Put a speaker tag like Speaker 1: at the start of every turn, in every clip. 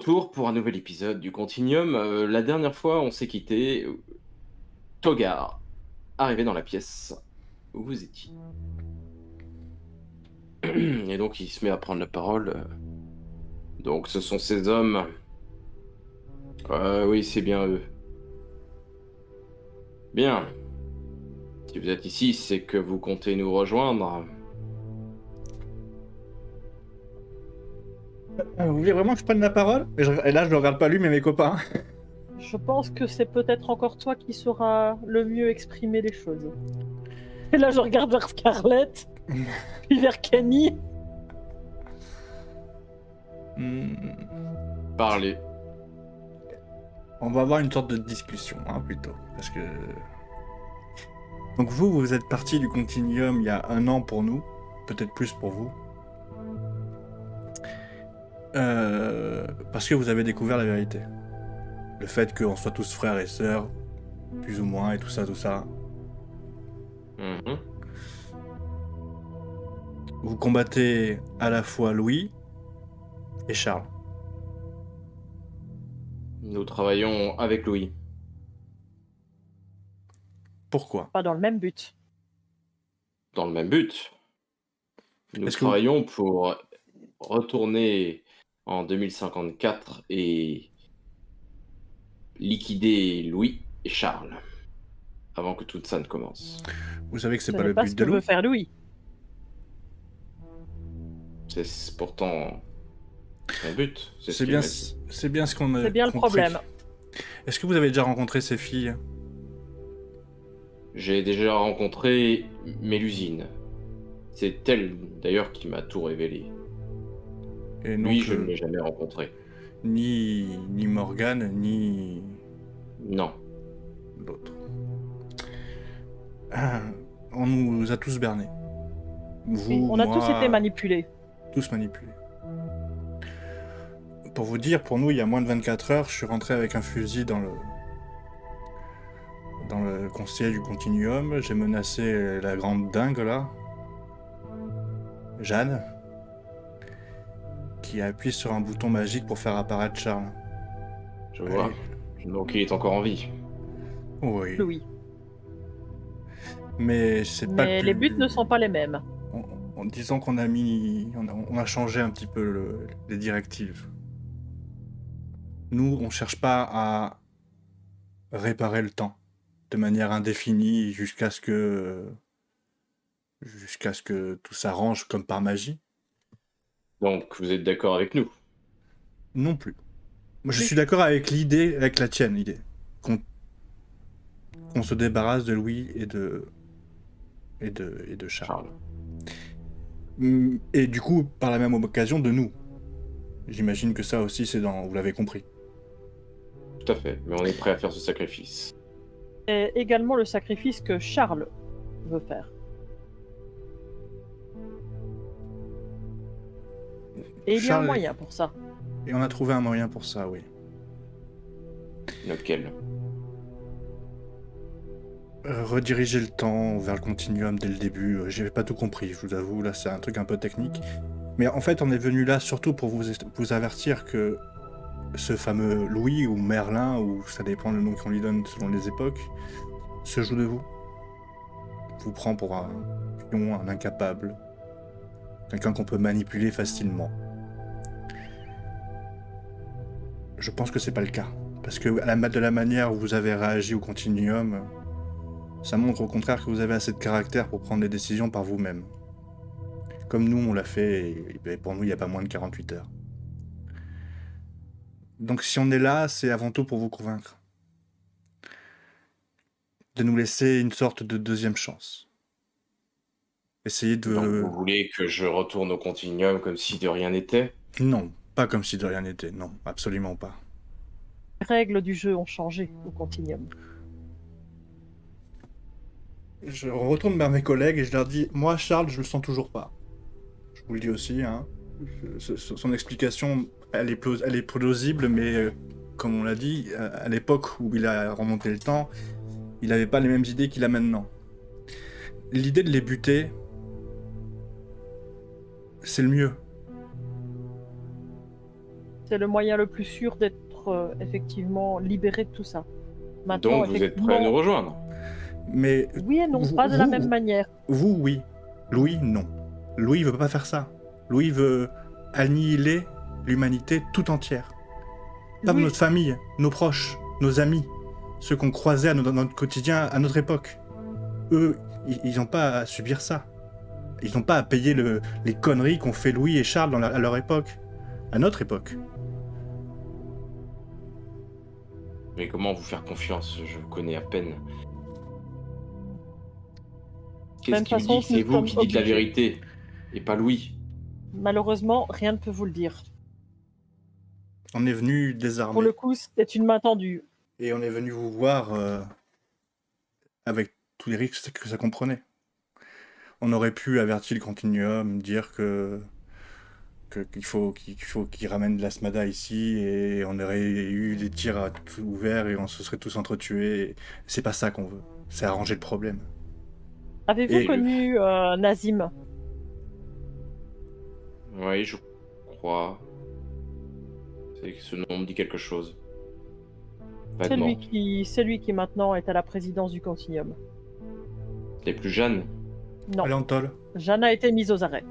Speaker 1: retour pour un nouvel épisode du Continuum. La dernière fois, on s'est quitté. Togar, arrivé dans la pièce où vous étiez. Et donc, il se met à prendre la parole. Donc, ce sont ces hommes. Oui, c'est bien eux. Bien. Si vous êtes ici, c'est que vous comptez nous rejoindre.
Speaker 2: Vous voulez vraiment que je prenne la parole et là, je ne regarde pas lui, mais mes copains.
Speaker 3: Je pense que c'est peut-être encore toi qui sauras le mieux exprimer les choses. Et là, je regarde vers Scarlett, puis vers Kenny.
Speaker 1: Parlez.
Speaker 2: On va avoir une sorte de discussion, plutôt. Parce que... Donc vous êtes parti du Continuum il y a 1 an pour nous. Peut-être plus pour vous. Parce que vous avez découvert la vérité. Le fait qu'on soit tous frères et sœurs, plus ou moins, et tout ça, tout ça.
Speaker 1: Mhm.
Speaker 2: Vous combattez à la fois Louis et Charles.
Speaker 1: Nous travaillons avec Louis.
Speaker 2: Pourquoi?
Speaker 3: Pas dans le même but.
Speaker 1: Dans le même but. Nous
Speaker 2: Est-ce que vous...
Speaker 1: travaillons pour retourner en 2054 et liquider Louis et Charles avant que tout ça ne commence.
Speaker 2: Vous savez que c'est
Speaker 3: Ce
Speaker 2: pas
Speaker 3: n'est
Speaker 2: le
Speaker 3: pas
Speaker 2: but
Speaker 3: ce
Speaker 2: de
Speaker 3: que veut
Speaker 2: Louis?
Speaker 3: faire Louis.
Speaker 1: C'est pourtant son but, c'est ce
Speaker 2: C'est
Speaker 1: qu'il
Speaker 2: bien,
Speaker 1: m'a dit.
Speaker 2: c'est bien ce qu'on a
Speaker 3: C'est bien le
Speaker 2: compris.
Speaker 3: problème.
Speaker 2: Est-ce que vous avez déjà rencontré ces filles?
Speaker 1: J'ai déjà rencontré Mélusine. C'est elle d'ailleurs qui m'a tout révélé.
Speaker 2: Et
Speaker 1: Lui,
Speaker 2: donc,
Speaker 1: je ne l'ai jamais rencontré.
Speaker 2: ni Morgane, ni
Speaker 1: Non.
Speaker 2: l'autre. On nous a tous bernés. Vous,
Speaker 3: On a
Speaker 2: moi,
Speaker 3: tous été manipulés.
Speaker 2: tous manipulés. Pour vous dire, pour nous, il y a moins de 24 heures, je suis rentré avec un fusil dans le conseil du Continuum. J'ai menacé la grande dingue, là, Jeanne, qui a appuyé sur un bouton magique pour faire apparaître Charles.
Speaker 1: Je vois. Donc il est encore en vie.
Speaker 2: Oui.
Speaker 3: Louis.
Speaker 2: Mais c'est pas le
Speaker 3: Mais
Speaker 2: plus...
Speaker 3: les buts ne sont pas les mêmes.
Speaker 2: En disant qu'on a mis... On a changé un petit peu les directives. Nous, on cherche pas à réparer le temps de manière indéfinie jusqu'à ce que tout s'arrange comme par magie.
Speaker 1: Donc vous êtes d'accord avec nous?
Speaker 2: Non plus. Moi, je
Speaker 3: Oui.
Speaker 2: suis d'accord avec l'idée, avec la tienne idée, qu'on se débarrasse de Louis et de Charles. Et du coup, par la même occasion, de nous. J'imagine que ça aussi, c'est dans... Vous l'avez compris.
Speaker 1: Tout à fait, mais on est prêt à faire ce sacrifice.
Speaker 3: Et également le sacrifice que Charles veut faire. Et il y a un
Speaker 2: Charles-
Speaker 3: moyen pour ça.
Speaker 2: Et on a trouvé un moyen pour ça, oui.
Speaker 1: Lequel?
Speaker 2: Rediriger le temps vers le continuum dès le début, j'avais pas tout compris, je vous avoue, là c'est un truc un peu technique. Mais en fait, on est venu là surtout pour vous avertir que ce fameux Louis ou Merlin, ou ça dépend le nom qu'on lui donne selon les époques, se joue de vous. Vous prend pour un pion, un incapable, quelqu'un qu'on peut manipuler facilement. Je pense que c'est pas le cas. Parce que de la manière où vous avez réagi au continuum, ça montre au contraire que vous avez assez de caractère pour prendre des décisions par vous-même. Comme nous, on l'a fait, et pour nous, il n'y a pas moins de 48 heures. Donc si on est là, c'est avant tout pour vous convaincre. De nous laisser une sorte de deuxième chance. Essayez de...
Speaker 1: Donc vous voulez que je retourne au Continuum comme si de rien n'était?
Speaker 2: Non, pas comme si de rien n'était, non, absolument pas.
Speaker 3: Les règles du jeu ont changé au Continuum.
Speaker 2: Je retourne vers mes collègues et je leur dis, moi Charles, je le sens toujours pas. Je vous le dis aussi, hein. Son explication, elle est plausible, mais comme on l'a dit, à l'époque où il a remonté le temps, il n'avait pas les mêmes idées qu'il a maintenant. L'idée de les buter, c'est le mieux.
Speaker 3: c'est le moyen le plus sûr d'être effectivement libéré de tout ça. Maintenant,
Speaker 1: Donc vous êtes prêt à nous rejoindre?
Speaker 2: Mais
Speaker 3: oui et non,
Speaker 2: vous-
Speaker 3: pas de la
Speaker 2: vous-
Speaker 3: même manière.
Speaker 2: vous, oui. Louis, non. Louis veut pas faire ça. Louis veut annihiler l'humanité tout entière. Pas
Speaker 3: Oui.
Speaker 2: notre famille, nos proches, nos amis, ceux qu'on croisait dans notre quotidien à notre époque. Eux, ils n'ont pas à subir ça. Ils n'ont pas à payer les conneries qu'ont fait Louis et Charles à leur époque. À notre époque.
Speaker 1: Mais comment vous faire confiance? Je vous connais à peine. Qu'est-ce
Speaker 3: Même
Speaker 1: qui me
Speaker 3: façon,
Speaker 1: dit que c'est
Speaker 3: nous
Speaker 1: vous
Speaker 3: sommes
Speaker 1: qui dites la
Speaker 3: obligés.
Speaker 1: vérité et pas Louis?
Speaker 3: Malheureusement, rien ne peut vous le dire.
Speaker 2: On est venu
Speaker 3: Pour
Speaker 2: désarmé.
Speaker 3: le coup, c'est une main tendue.
Speaker 2: Et on est venu vous voir avec tous les risques que ça comprenait. On aurait pu avertir le Continuum, dire qu'il faut qu'ils ramènent de l'Asmada ici, et on aurait eu des tirs à tout ouvert et on se serait tous entretués. C'est pas ça qu'on veut. C'est arranger le problème.
Speaker 3: Avez-vous
Speaker 1: Et
Speaker 3: connu Nazim?
Speaker 1: Oui, je crois. C'est que ce nom me dit quelque chose.
Speaker 3: C'est
Speaker 1: Vaguement.
Speaker 3: lui qui maintenant est à la présidence du Continuum.
Speaker 1: T'es plus Jeanne?
Speaker 3: Non,
Speaker 2: Allez, Antol.
Speaker 3: Jeanne a été mise aux arrêts.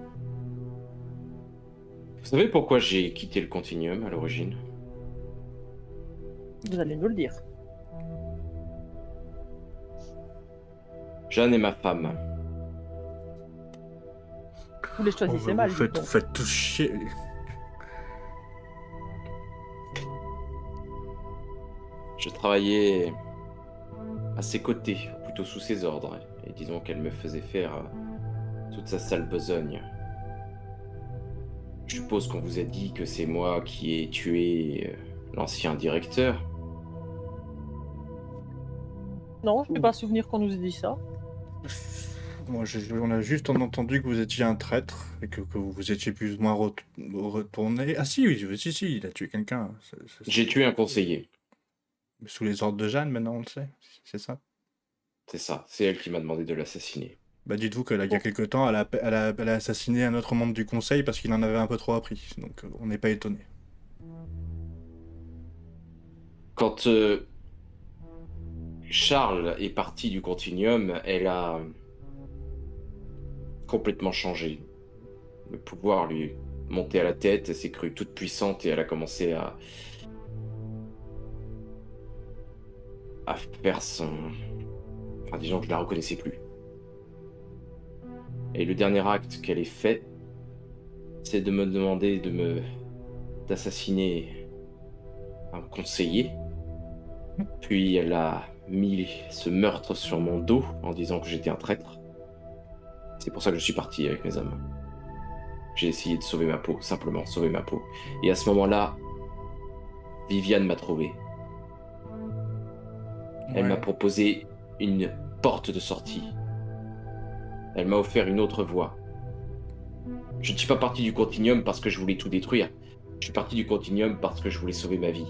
Speaker 1: Vous savez pourquoi j'ai quitté le Continuum à l'origine?
Speaker 3: Vous allez nous le dire.
Speaker 1: Jeanne est ma femme.
Speaker 3: Vous les choisissez mal.
Speaker 2: Vous
Speaker 3: dites donc.
Speaker 2: faites tous chier.
Speaker 1: Je travaillais à ses côtés, ou plutôt sous ses ordres, et disons qu'elle me faisait faire toute sa sale besogne. Je suppose qu'on vous a dit que c'est moi qui ai tué l'ancien directeur.
Speaker 3: Non, je n'ai pas souvenir qu'on nous ait dit ça.
Speaker 2: Moi, on a juste entendu que vous étiez un traître et que vous étiez plus ou moins retourné. Ah si, oui, si, il a tué quelqu'un.
Speaker 1: J'ai tué un conseiller.
Speaker 2: Sous les ordres de Jeanne, maintenant on le sait. C'est ça.
Speaker 1: C'est ça, c'est elle qui m'a demandé de l'assassiner.
Speaker 2: Bah dites-vous qu'il y a quelque temps, elle a assassiné un autre membre du conseil parce qu'il en avait un peu trop appris. Donc on n'est pas étonné.
Speaker 1: Quand Charles est parti du Continuum, elle a complètement changé. Le pouvoir lui est monté à la tête, elle s'est crue toute puissante et elle a commencé à faire son... Enfin, disons que je la reconnaissais plus. Et le dernier acte qu'elle ait fait, c'est de me demander d'assassiner un conseiller. Puis elle a mis ce meurtre sur mon dos en disant que j'étais un traître. C'est pour ça que je suis parti avec mes hommes. J'ai essayé de sauver ma peau, simplement sauver ma peau. Et à ce moment-là, Viviane m'a trouvé. Elle m'a proposé une porte de sortie. Elle m'a offert une autre voie. Je ne suis pas parti du Continuum parce que je voulais tout détruire. Je suis parti du Continuum parce que je voulais sauver ma vie.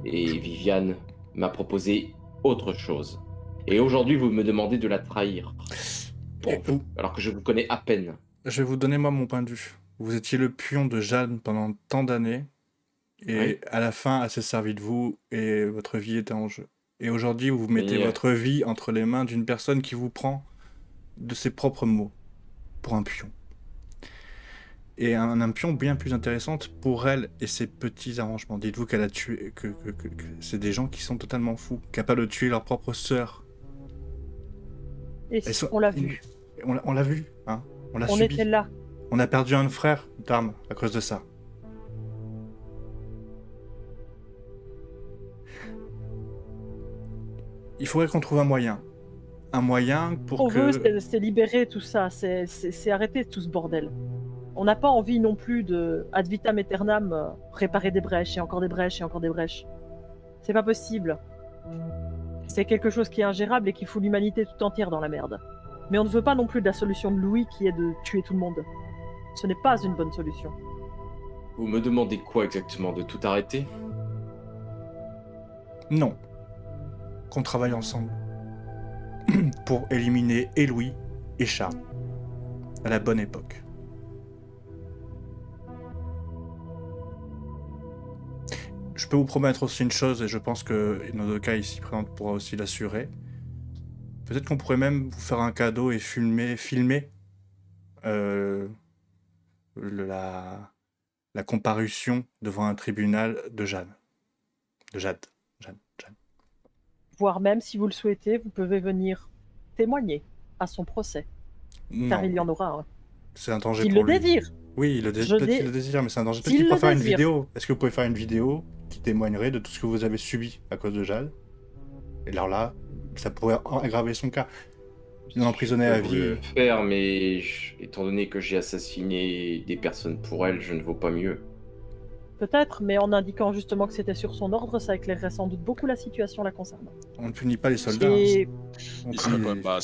Speaker 1: Et Viviane m'a proposé autre chose. Et aujourd'hui, vous me demandez de la trahir. Alors que je vous connais à peine.
Speaker 2: Je vais vous donner moi mon point de vue. Vous étiez le pion de Jeanne pendant tant d'années. Et
Speaker 1: Oui.
Speaker 2: à la fin, elle s'est servie de vous et votre vie était en jeu. Et aujourd'hui, vous mettez votre vie entre les mains d'une personne qui vous prend de ses propres mots pour un pion. Et un pion bien plus intéressante pour elle et ses petits arrangements. Dites-vous qu'elle a tué, que c'est des gens qui sont totalement fous, capables de tuer leur propre sœur.
Speaker 3: Et on l'a vu.
Speaker 2: On l'a vu, hein. On l'a
Speaker 3: On
Speaker 2: subi.
Speaker 3: était là.
Speaker 2: On a perdu un frère d'armes à cause de ça. Il faudrait qu'on trouve un moyen. Un moyen pour
Speaker 3: On
Speaker 2: que...
Speaker 3: veut, c'est libérer tout ça, c'est arrêter tout ce bordel. On n'a pas envie non plus de ad vitam aeternam réparer des brèches et encore des brèches et encore des brèches. C'est pas possible. C'est quelque chose qui est ingérable et qui fout l'humanité tout entière dans la merde. Mais on ne veut pas non plus de la solution de Louis qui est de tuer tout le monde. Ce n'est pas une bonne solution.
Speaker 1: Vous me demandez quoi exactement? De tout arrêter?
Speaker 2: Non. Qu'on travaille ensemble. Pour éliminer et Louis et Charles. À la bonne époque. Je peux vous promettre aussi une chose, et je pense que Nodoka ici présente pourra aussi l'assurer. Peut-être qu'on pourrait même vous faire un cadeau et filmer euh, la, la comparution devant un tribunal de Jeanne. De Jade. Jeanne.
Speaker 3: Voire même, si vous le souhaitez, vous pouvez venir témoigner à son procès, car
Speaker 2: Non,
Speaker 3: il y en aura un.
Speaker 2: c'est un danger
Speaker 3: S'il
Speaker 2: pour
Speaker 3: le
Speaker 2: lui.
Speaker 3: désire.
Speaker 2: Oui, peut-être qu'il le désire, mais c'est un danger. Peut-être qu'il
Speaker 3: S'il
Speaker 2: pourrait
Speaker 3: le
Speaker 2: faire une
Speaker 3: désire.
Speaker 2: vidéo. Est-ce que vous pouvez faire une vidéo qui témoignerait de tout ce que vous avez subi à cause de Jade? Et alors là, ça pourrait aggraver son cas. Il est emprisonné
Speaker 1: Je
Speaker 2: à
Speaker 1: peux
Speaker 2: vie.
Speaker 1: le faire, mais étant donné que j'ai assassiné des personnes pour elle, je ne vaux pas mieux.
Speaker 3: Peut-être, mais en indiquant justement que c'était sur son ordre, ça éclairerait sans doute beaucoup la situation la concernant.
Speaker 2: On ne punit pas les soldats.
Speaker 3: Et
Speaker 2: On
Speaker 4: Il serait
Speaker 2: punit
Speaker 4: pas.
Speaker 2: les...
Speaker 4: Bah,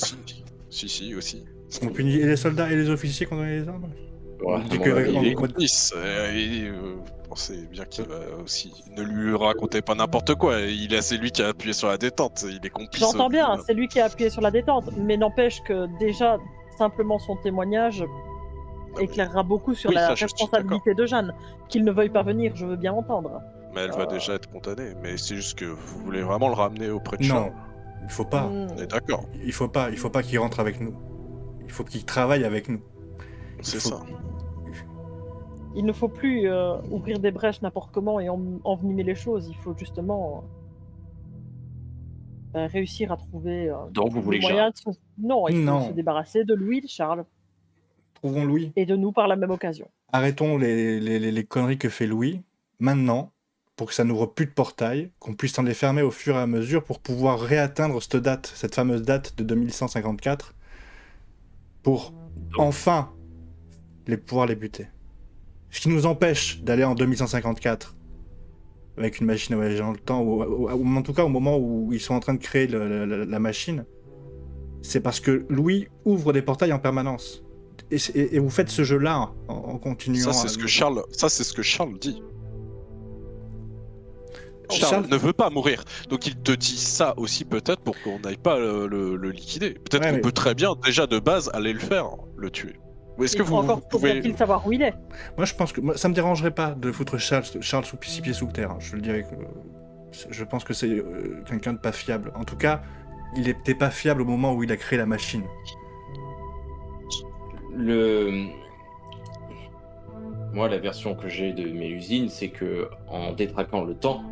Speaker 4: si, aussi.
Speaker 2: On punit et les soldats et les officiers qui ont donné les ordres.
Speaker 1: Ouais,
Speaker 2: On dit
Speaker 1: à mon
Speaker 2: que-
Speaker 1: avis,
Speaker 2: on-
Speaker 4: Il est
Speaker 2: on-
Speaker 4: complice. Pensez bien qu'il va aussi. Ne lui racontez pas n'importe quoi. C'est lui qui a appuyé sur la détente. Il est complice.
Speaker 3: j'entends bien, c'est lui qui a appuyé sur la détente, mais n'empêche que déjà, simplement son témoignage éclairera beaucoup sur
Speaker 4: Oui,
Speaker 3: la
Speaker 4: ça, je suis
Speaker 3: responsabilité de Jeanne. Qu'il ne veuille pas venir, je veux bien l'entendre.
Speaker 4: Mais elle va déjà être condamnée. Mais c'est juste que vous voulez vraiment le ramener auprès de
Speaker 2: Non,
Speaker 4: Charles.
Speaker 2: il faut pas.
Speaker 4: On est d'accord.
Speaker 2: Il faut pas qu'il rentre avec nous. Il faut qu'il travaille avec nous.
Speaker 4: C'est
Speaker 2: faut-
Speaker 4: ça.
Speaker 3: Il ne faut plus ouvrir des brèches n'importe comment et envenimer les choses. Il faut justement réussir à trouver
Speaker 1: Donc vous voulez
Speaker 3: le
Speaker 1: que
Speaker 3: moyen
Speaker 1: j'arrête?
Speaker 3: de se... Non, il faut
Speaker 2: Non.
Speaker 3: se débarrasser de Louis, de Charles
Speaker 2: Trouvons Louis.
Speaker 3: et de nous par la même occasion.
Speaker 2: Arrêtons les conneries que fait Louis, maintenant, pour que ça n'ouvre plus de portail, qu'on puisse en les fermer au fur et à mesure pour pouvoir réatteindre cette fameuse date de 2154, pour enfin pouvoir les buter. Ce qui nous empêche d'aller en 2154 avec une machine à voyager dans le temps, ou en tout cas au moment où ils sont en train de créer la machine, c'est parce que Louis ouvre des portails en permanence. Et vous faites ce jeu-là en continuant.
Speaker 4: Ça, c'est ce que Charles dit. Charles
Speaker 2: Charles-
Speaker 4: ne veut pas mourir. Donc il te dit ça aussi peut-être pour qu'on n'aille pas le liquider. Peut-être
Speaker 2: Ouais,
Speaker 4: qu'on
Speaker 2: mais-
Speaker 4: peut très bien déjà de base aller le faire, le tuer. Ou est-ce que vous
Speaker 3: Encore
Speaker 4: pouvez...
Speaker 3: faut-il savoir où il est.
Speaker 2: Moi, je pense que ça me dérangerait pas de foutre Charles sous 6 pieds sous terre. Hein. Je le dirais. Je pense que c'est quelqu'un de pas fiable. En tout cas, il était pas fiable au moment où il a créé la machine.
Speaker 1: Moi, la version que j'ai de Mélusine, c'est que en détraquant le temps,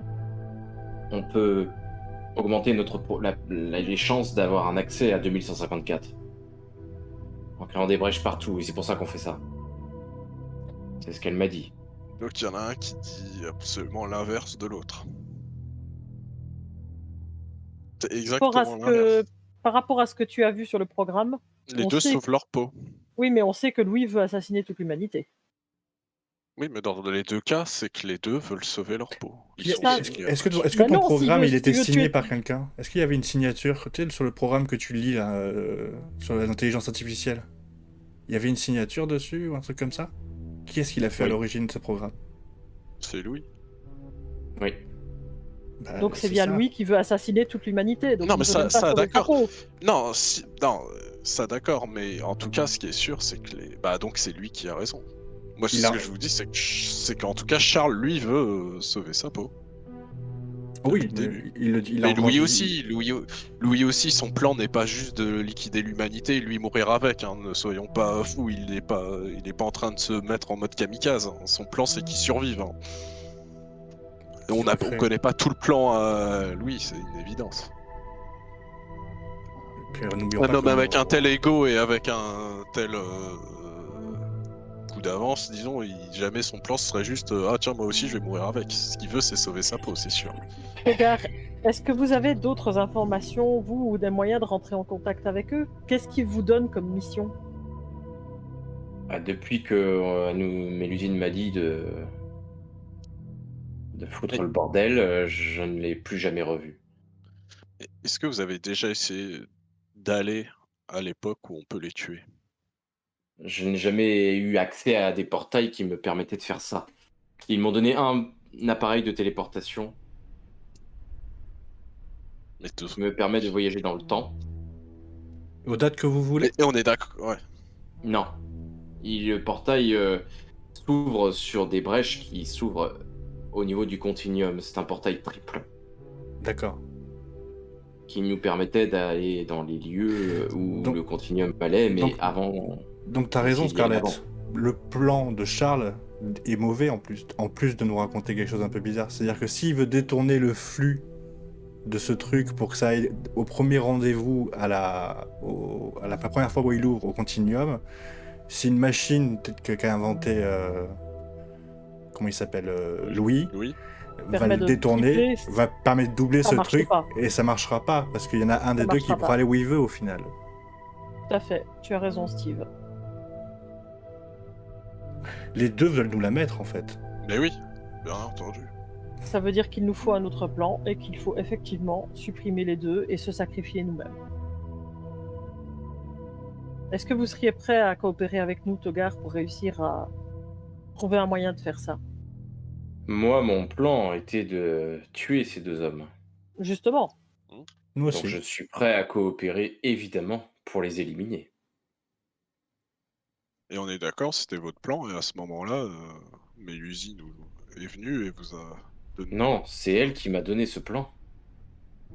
Speaker 1: on peut augmenter les chances d'avoir un accès à 2154. En créant des brèches partout, et c'est pour ça qu'on fait ça. C'est ce qu'elle m'a dit.
Speaker 4: Donc il y en a un qui dit absolument l'inverse de l'autre. C'est
Speaker 3: Par rapport à
Speaker 4: exactement l'inverse.
Speaker 3: Par rapport à ce que tu as vu sur le programme,
Speaker 4: Les
Speaker 3: on
Speaker 4: deux
Speaker 3: sait-
Speaker 4: sauvent leur peau.
Speaker 3: oui, mais on sait que Louis veut assassiner toute l'humanité.
Speaker 4: Oui, mais dans les deux cas, c'est que les deux veulent sauver leur peau. Ils sont
Speaker 3: Ça-
Speaker 4: tous clairs.
Speaker 2: Est-ce que
Speaker 3: Bah
Speaker 2: ton
Speaker 3: non,
Speaker 2: programme
Speaker 3: s'il veut-
Speaker 2: il était
Speaker 3: s'il veut
Speaker 2: signé
Speaker 3: tuer-
Speaker 2: par quelqu'un? Est-ce qu'il y avait une signature, tu sais, sur le programme que tu lis là, sur l'intelligence artificielle? Il y avait une signature dessus ou un truc comme ça? Qui est-ce qui l'a fait à
Speaker 1: Oui.
Speaker 2: l'origine de ce programme?
Speaker 4: C'est Louis.
Speaker 1: Oui.
Speaker 2: Bah,
Speaker 3: Donc c'est bien
Speaker 2: ça.
Speaker 3: Louis qui veut assassiner toute l'humanité. Donc
Speaker 4: Non,
Speaker 3: il
Speaker 4: mais
Speaker 3: ne veut même pas
Speaker 4: ça,
Speaker 3: sauver
Speaker 4: d'accord.
Speaker 3: sa peau.
Speaker 4: Non, ça d'accord, mais en tout cas, ce qui est sûr, c'est que donc c'est lui qui a raison. Moi,
Speaker 2: Il
Speaker 4: ce
Speaker 2: a-
Speaker 4: que je vous dis, c'est qu'en tout cas, Charles, lui, veut sauver sa peau.
Speaker 2: Oui,
Speaker 4: Depuis le début.
Speaker 2: il a
Speaker 4: Mais
Speaker 2: entendu-
Speaker 4: Louis aussi, son plan n'est pas juste de liquider l'humanité et lui mourir avec. Hein. Ne soyons pas fous, il n'est pas en train de se mettre en mode kamikaze. Hein. Son plan, c'est qu'il survive. Hein. Et on connaît pas tout le plan à Louis, c'est une évidence.
Speaker 2: Puis, n'oublions
Speaker 4: Un
Speaker 2: pas
Speaker 4: homme
Speaker 2: que-
Speaker 4: avec un tel ego et avec un tel coup d'avance, disons, jamais son plan serait juste ah tiens, moi aussi je vais mourir avec. Ce qu'il veut, c'est sauver sa peau, c'est sûr.
Speaker 3: Togar, est-ce que vous avez d'autres informations, vous, ou des moyens de rentrer en contact avec eux? Qu'est-ce qu'ils vous donnent comme mission?
Speaker 1: Depuis que Mélusine m'a dit de foutre le bordel, je ne l'ai plus jamais revu.
Speaker 4: Est-ce que vous avez déjà essayé d'aller à l'époque où on peut les tuer?
Speaker 1: Je n'ai jamais eu accès à des portails qui me permettaient de faire ça. Ils m'ont donné un appareil de téléportation
Speaker 4: Mais tout-
Speaker 1: qui me permet de voyager dans le temps.
Speaker 2: Aux dates que vous voulez.
Speaker 4: Et on est d'accord, ouais.
Speaker 1: Non. Le portail s'ouvre sur des brèches qui s'ouvrent au niveau du continuum. C'est un portail triple
Speaker 2: D'accord.
Speaker 1: qui nous permettait d'aller dans les lieux où
Speaker 2: Donc-
Speaker 1: le continuum allait, mais
Speaker 2: donc-
Speaker 1: avant...
Speaker 2: Donc t'as raison,
Speaker 1: S'il y a une
Speaker 2: Scarlett. Le plan de Charles est mauvais en plus de nous raconter quelque chose d'un peu bizarre. C'est-à-dire que s'il veut détourner le flux de ce truc pour que ça aille au premier rendez-vous à la première fois où il ouvre au continuum, si une machine peut-être qu'a inventé comment il s'appelle Louis
Speaker 4: Oui.
Speaker 2: va
Speaker 3: Permet
Speaker 2: le
Speaker 3: de
Speaker 2: détourner,
Speaker 3: tripler,
Speaker 2: va permettre de doubler
Speaker 3: ça
Speaker 2: ce
Speaker 3: marche
Speaker 2: truc
Speaker 3: pas.
Speaker 2: et ça marchera pas parce qu'il y en a un des deux qui
Speaker 3: marchera
Speaker 2: pourra
Speaker 3: pas.
Speaker 2: aller où il veut au final.
Speaker 3: Tout à fait, tu as raison, Steve.
Speaker 2: Les deux veulent nous la mettre en fait.
Speaker 4: Mais oui, bien entendu.
Speaker 3: Ça veut dire qu'il nous faut un autre plan et qu'il faut effectivement supprimer les deux et se sacrifier nous-mêmes. Est-ce que vous seriez prêt à coopérer avec nous, Togar, pour réussir à trouver un moyen de faire ça?
Speaker 1: Moi, mon plan était de tuer ces deux hommes.
Speaker 3: Justement,
Speaker 2: Nous
Speaker 1: Donc
Speaker 2: aussi.
Speaker 1: je suis prêt à coopérer, évidemment, pour les éliminer.
Speaker 4: Et on est d'accord, c'était votre plan, et à ce moment-là, Mélusie est venue et vous a donné...
Speaker 1: Non, c'est elle qui m'a donné ce plan.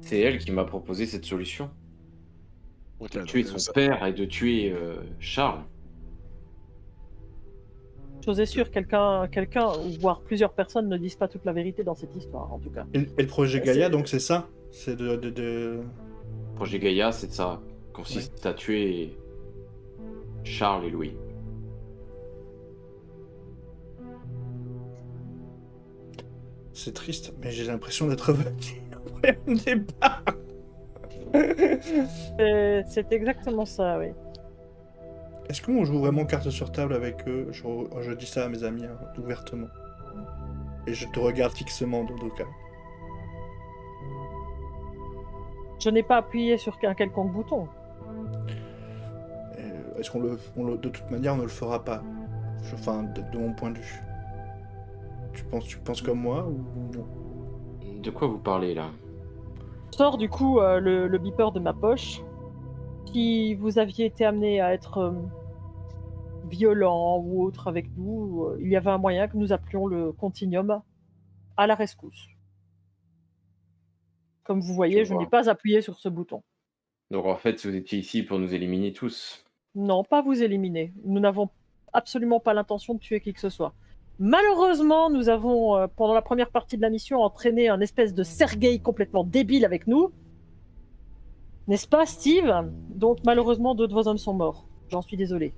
Speaker 1: C'est elle qui m'a proposé cette solution.
Speaker 4: Ok,
Speaker 1: De
Speaker 4: donc
Speaker 1: tuer son père et de tuer Charles.
Speaker 3: chose est sûre, quelqu'un, ou voire plusieurs personnes ne disent pas toute la vérité dans cette histoire, en tout cas.
Speaker 2: Et le projet Gaïa,
Speaker 3: C'est-
Speaker 2: donc c'est ça. C'est de...
Speaker 1: Le projet Gaïa, c'est ça. Consiste à tuer Charles et Louis.
Speaker 2: C'est triste, mais j'ai l'impression d'être revenu après un départ.
Speaker 3: C'est exactement ça, oui.
Speaker 2: Est-ce qu'on joue vraiment carte sur table avec eux? Je dis ça à mes amis hein, ouvertement. Et je te regarde fixement, Dodoka.
Speaker 3: Je n'ai pas appuyé sur un quelconque bouton.
Speaker 2: Est-ce qu'on de toute manière, on ne le fera pas? Enfin, de mon point de vue. Tu penses comme moi ou non?
Speaker 1: De quoi vous parlez là?
Speaker 3: Je sors du coup le beeper de ma poche. Si vous aviez été amené à être violent ou autre avec nous, il y avait un moyen que nous appelions le continuum à la rescousse. Comme vous voyez,
Speaker 1: Je
Speaker 3: je n'ai
Speaker 1: vois.
Speaker 3: pas appuyé sur ce bouton.
Speaker 1: Donc en fait, vous étiez ici pour nous éliminer tous.
Speaker 3: Non, pas vous éliminer. Nous n'avons absolument pas l'intention de tuer qui que ce soit. Malheureusement, nous avons, pendant la première partie de la mission, entraîné un espèce de Sergueï complètement débile avec nous. N'est-ce pas, Steve? Donc malheureusement, 2 de vos hommes sont morts. J'en suis désolé.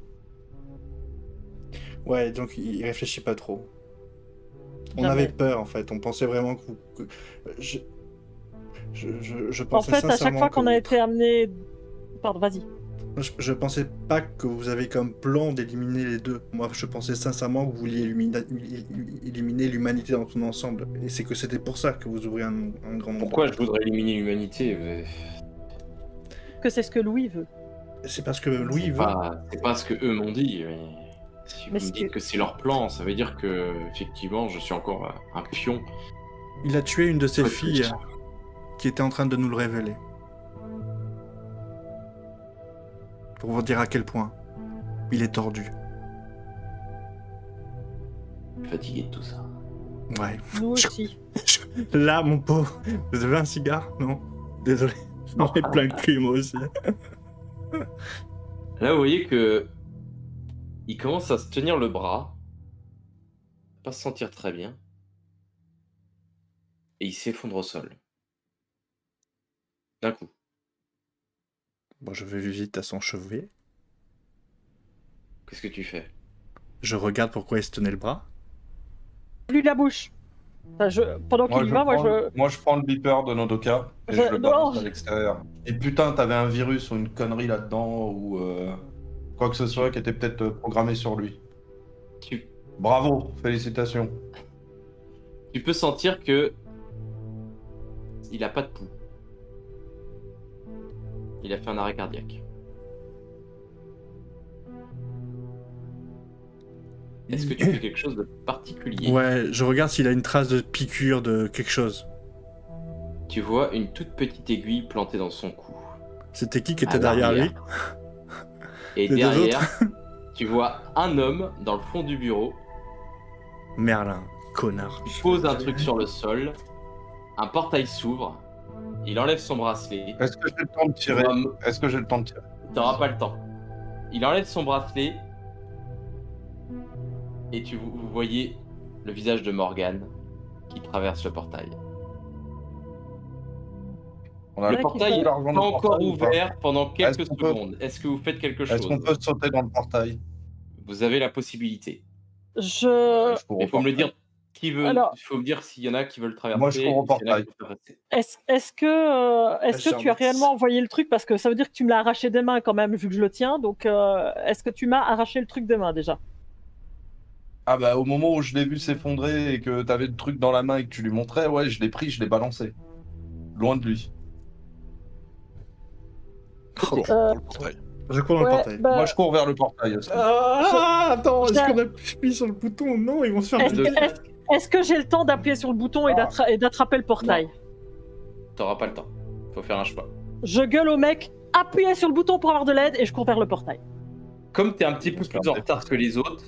Speaker 2: Ouais, donc il réfléchit pas trop. On
Speaker 3: Jamais.
Speaker 2: avait peur en fait, on pensait vraiment que vous... Je
Speaker 3: En
Speaker 2: pensais
Speaker 3: fait, à chaque
Speaker 2: sincèrement
Speaker 3: fois
Speaker 2: que
Speaker 3: qu'on a
Speaker 2: vous-
Speaker 3: été amené... Pardon, vas-y.
Speaker 2: Je pensais pas que vous avez comme plan d'éliminer les deux. Moi, je pensais sincèrement que vous vouliez éliminer l'humanité dans son ensemble. Et c'est que c'était pour ça que vous ouvrez un grand nombre.
Speaker 1: Pourquoi
Speaker 2: de
Speaker 1: je voudrais éliminer l'humanité?
Speaker 3: Que c'est ce que Louis veut.
Speaker 2: C'est parce que Louis veut.
Speaker 1: C'est pas ce que eux m'ont dit. Mais si vous
Speaker 3: Mais
Speaker 1: me
Speaker 3: ce
Speaker 1: dites
Speaker 3: que-
Speaker 1: que c'est leur plan, ça veut dire que effectivement, je suis encore un pion.
Speaker 2: Il a tué une de ses
Speaker 1: Ouais,
Speaker 2: filles
Speaker 1: plus.
Speaker 2: qui était en train de nous le révéler. Pour vous dire à quel point il est tordu.
Speaker 1: Fatigué de tout ça.
Speaker 2: Ouais.
Speaker 3: Nous aussi.
Speaker 2: Là, mon pauvre, vous avez un cigare? Non? Désolé. J'en ai plein le cul, moi aussi.
Speaker 1: Là, vous voyez que il commence à se tenir le bras, pas se sentir très bien, et il s'effondre au sol. D'un coup.
Speaker 2: Bon, je vais vite à son chevet.
Speaker 1: Qu'est-ce que tu fais?
Speaker 2: Je regarde pourquoi il se tenait le bras.
Speaker 3: Lui de la bouche. Enfin, pendant qu'il y va,
Speaker 5: Moi, je prends le beeper de Nodoka et je le
Speaker 3: Non.
Speaker 5: balance à l'extérieur. Et putain, t'avais un virus ou une connerie là-dedans ou quoi que ce soit qui était peut-être programmé sur lui.
Speaker 1: Tu,
Speaker 5: Bravo, félicitations.
Speaker 1: tu peux sentir que il a pas de pouls. Il a fait un arrêt cardiaque. Est-ce que tu fais quelque chose de particulier?
Speaker 2: Ouais, je regarde s'il a une trace de piqûre de quelque chose.
Speaker 1: Tu vois une toute petite aiguille plantée dans son cou.
Speaker 2: C'était qui était
Speaker 1: À
Speaker 2: derrière lui?
Speaker 1: l'arrière. Et
Speaker 2: Les deux
Speaker 1: derrière, tu vois un homme dans le fond du bureau
Speaker 2: Merlin. Connard.
Speaker 1: Tu poses un truc sur le sol, un portail s'ouvre, il enlève son bracelet.
Speaker 5: Est-ce que j'ai le temps de tirer Est-ce que j'ai le temps de tirer?
Speaker 1: T'auras pas le temps. Il enlève son bracelet et vous voyez le visage de Morgane qui traverse le portail.
Speaker 5: On a
Speaker 1: Le
Speaker 3: Ouais,
Speaker 1: portail
Speaker 3: qu'il
Speaker 1: est
Speaker 3: faut-
Speaker 1: pas encore ouvert pendant quelques
Speaker 5: Est-ce qu'on peut-
Speaker 1: secondes. Est-ce que vous faites quelque chose?
Speaker 5: Est-ce qu'on peut sauter dans le portail?
Speaker 1: Vous avez la possibilité.
Speaker 3: Je...
Speaker 5: Je cours
Speaker 1: Mais
Speaker 5: au
Speaker 1: faut me le
Speaker 5: portail.
Speaker 1: dire qui veut.
Speaker 3: Alors-
Speaker 1: Il faut me dire s'il y en a qui veulent traverser.
Speaker 5: Moi, je cours au
Speaker 1: et s'il y en a
Speaker 5: portail.
Speaker 1: qui veulent traverser.
Speaker 3: Est-ce que tu as
Speaker 2: Charmix.
Speaker 3: réellement envoyé le truc? Parce que ça veut dire que tu me l'as arraché des mains quand même, vu que je le tiens. Donc, est-ce que tu m'as arraché le truc des mains déjà?
Speaker 5: Ah bah au moment où je l'ai vu s'effondrer et que t'avais le truc dans la main et que tu lui montrais, ouais, je l'ai pris, je l'ai balancé. Loin de lui.
Speaker 4: Je cours
Speaker 3: Euh,
Speaker 4: pour le portail.
Speaker 2: Je cours dans le
Speaker 3: Ouais,
Speaker 2: portail.
Speaker 3: bah,
Speaker 5: Moi, je cours vers le portail aussi.
Speaker 2: Attends,
Speaker 3: Je-
Speaker 2: est-ce qu'on appuie sur le bouton? Non, ils vont se faire
Speaker 3: est-ce
Speaker 2: buter.
Speaker 3: est-ce que j'ai le temps d'appuyer sur le bouton et d'attraper le portail?
Speaker 1: T'auras pas le temps. Faut faire un choix.
Speaker 3: Je gueule au mec, appuyez sur le bouton pour avoir de l'aide et je cours vers le portail.
Speaker 1: Comme t'es un petit peu
Speaker 5: On se
Speaker 1: plus
Speaker 5: fait
Speaker 1: en
Speaker 5: un
Speaker 1: retard que les autres,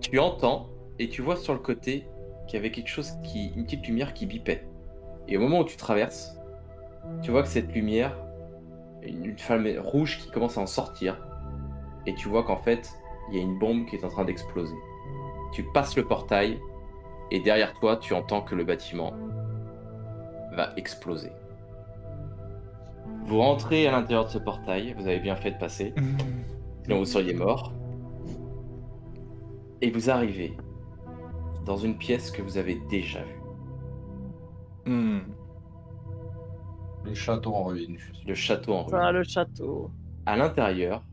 Speaker 1: tu entends et tu vois sur le côté qu'il y avait quelque chose une petite lumière qui bipait. Et au moment où tu traverses, tu vois que cette lumière, une flamme rouge qui commence à en sortir, et tu vois qu'en fait, il y a une bombe qui est en train d'exploser. Tu passes le portail, et derrière toi, tu entends que le bâtiment va exploser. Vous rentrez à l'intérieur de ce portail, vous avez bien fait de passer, sinon vous seriez mort. Et vous arrivez dans une pièce que vous avez déjà vue.
Speaker 5: Le château en ruine.
Speaker 1: Le château en ruine.
Speaker 3: Ça, le château.
Speaker 1: À l'intérieur,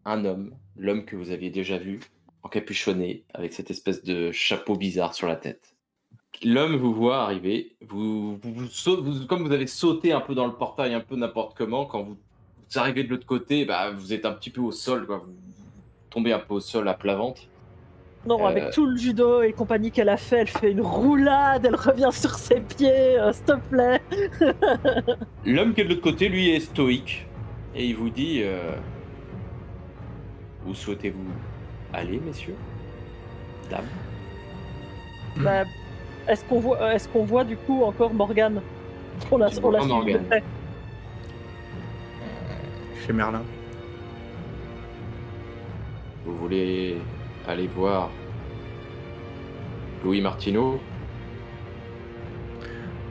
Speaker 1: un homme, l'homme que vous aviez déjà vu, encapuchonné, avec cette espèce de chapeau bizarre sur la tête. L'homme vous voit arriver, comme vous avez sauté un peu dans le portail, un peu n'importe comment, quand vous arrivez de l'autre côté, bah, vous êtes un petit peu au sol, quoi. Vous tombez un peu au sol à plat ventre.
Speaker 3: Non, avec tout le judo et compagnie qu'elle a fait, elle fait une roulade, elle revient sur ses pieds, s'il te plaît.
Speaker 1: L'homme qui est de l'autre côté, lui, est stoïque, et il vous dit où souhaitez-vous aller, messieurs? Dames?
Speaker 3: Bah, est-ce qu'on voit du coup encore Morgane? On l'a
Speaker 1: Tu vois pas
Speaker 3: suivi de
Speaker 1: Morgane.
Speaker 3: près.
Speaker 2: Chez Merlin.
Speaker 1: Vous voulez aller voir Louis Martineau?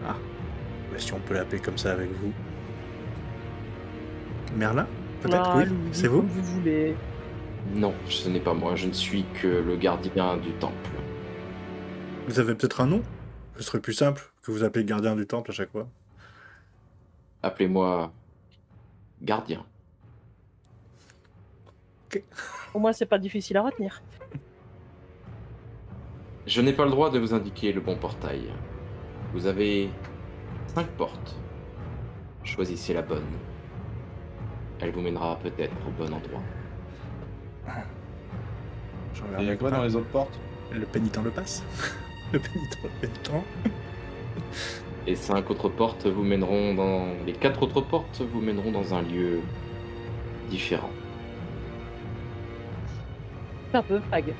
Speaker 2: Bah, si on peut l'appeler comme ça avec vous. Merlin? Peut-être,
Speaker 3: Ah,
Speaker 2: oui.
Speaker 3: Louis,
Speaker 2: C'est vous?
Speaker 3: comme vous voulez.
Speaker 1: Non, ce n'est pas moi, je ne suis que le gardien du temple.
Speaker 2: Vous avez peut-être un nom? Ce serait plus simple que vous appelez gardien du temple à chaque fois.
Speaker 1: Appelez-moi gardien.
Speaker 3: Pour moi, c'est pas difficile à retenir.
Speaker 1: Je n'ai pas le droit de vous indiquer le bon portail. Vous avez 5 portes. Choisissez la bonne. Elle vous mènera peut-être au bon endroit.
Speaker 2: Je
Speaker 5: Il
Speaker 2: regarde
Speaker 5: y a
Speaker 2: avec
Speaker 5: quoi
Speaker 2: pas.
Speaker 5: dans les autres portes?
Speaker 2: Le pénitent le passe. Le pénitent.
Speaker 1: Les 5 autres portes vous mèneront dans... Les 4 autres portes vous mèneront dans un lieu différent.
Speaker 3: Un peu, Hag.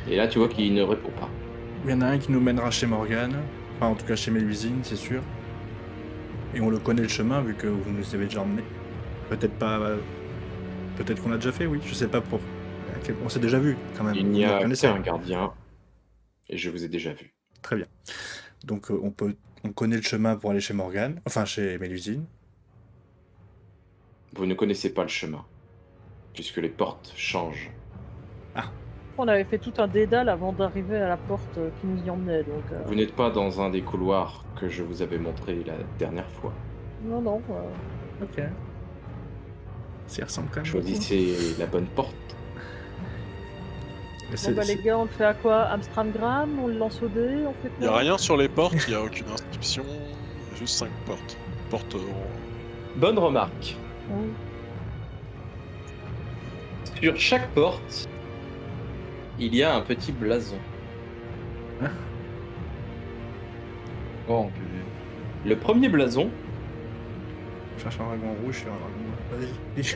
Speaker 1: Et là, tu vois qu'il ne répond pas.
Speaker 2: Il y en a un qui nous mènera chez Morgane. Enfin, en tout cas chez Mélusine, c'est sûr. Et on le connaît le chemin vu que vous nous avez déjà emmenés. Peut-être pas. Peut-être qu'on l'a déjà fait, oui. Je sais pas pour. On s'est déjà vu quand même.
Speaker 1: Il
Speaker 2: Vous
Speaker 1: n'y
Speaker 2: me
Speaker 1: a
Speaker 2: reconnaissez.
Speaker 1: qu'un gardien. Et je vous ai déjà vu.
Speaker 2: Très bien. Donc on connaît le chemin pour aller chez Morgane. Enfin, chez Mélusine.
Speaker 1: Vous ne connaissez pas le chemin. Puisque les portes changent.
Speaker 3: On avait fait tout un dédale avant d'arriver à la porte qui nous y emmenait, donc...
Speaker 1: Vous n'êtes pas dans un des couloirs que je vous avais montré la dernière fois.
Speaker 3: Non, non.
Speaker 2: Ok. Ça ressemble quand même.
Speaker 1: Choisissez la bonne porte.
Speaker 2: beaucoup.
Speaker 3: Bon,
Speaker 2: C'est-
Speaker 3: bah, les gars, on le fait à quoi? Amstramgram? On le lance au dé? On fait quoi?
Speaker 4: Il n'y a rien sur les portes, il n'y a aucune inscription, juste 5 portes. Portes
Speaker 1: Bonne remarque.
Speaker 3: Oui.
Speaker 1: Sur chaque porte, il y a un petit blason.
Speaker 5: Oh, putain.
Speaker 1: Le premier blason,
Speaker 2: Je cherche un dragon rouge sur un dragon. Vas-y.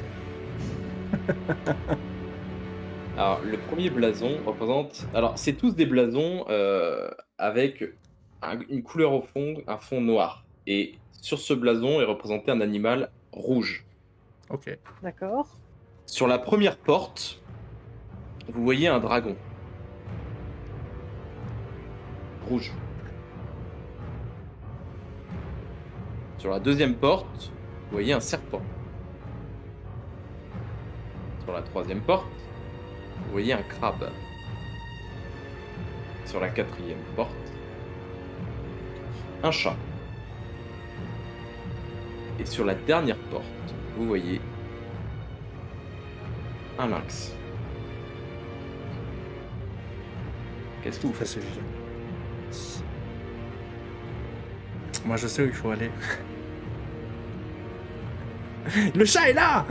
Speaker 1: Alors, le premier blason représente. Alors, c'est tous des blasons avec une couleur au fond, un fond noir. Et sur ce blason est représenté un animal rouge.
Speaker 2: Ok.
Speaker 3: D'accord.
Speaker 1: Sur la première porte, vous voyez un dragon. Rouge. Sur la deuxième porte, vous voyez un serpent. Sur la troisième porte, vous voyez un crabe. Sur la quatrième porte, un chat. Et sur la dernière porte, vous voyez un lynx. Qu'est-ce que vous
Speaker 2: Ça,
Speaker 1: faites?
Speaker 2: c'est vieux. Moi, je sais où il faut aller. Le chat est là!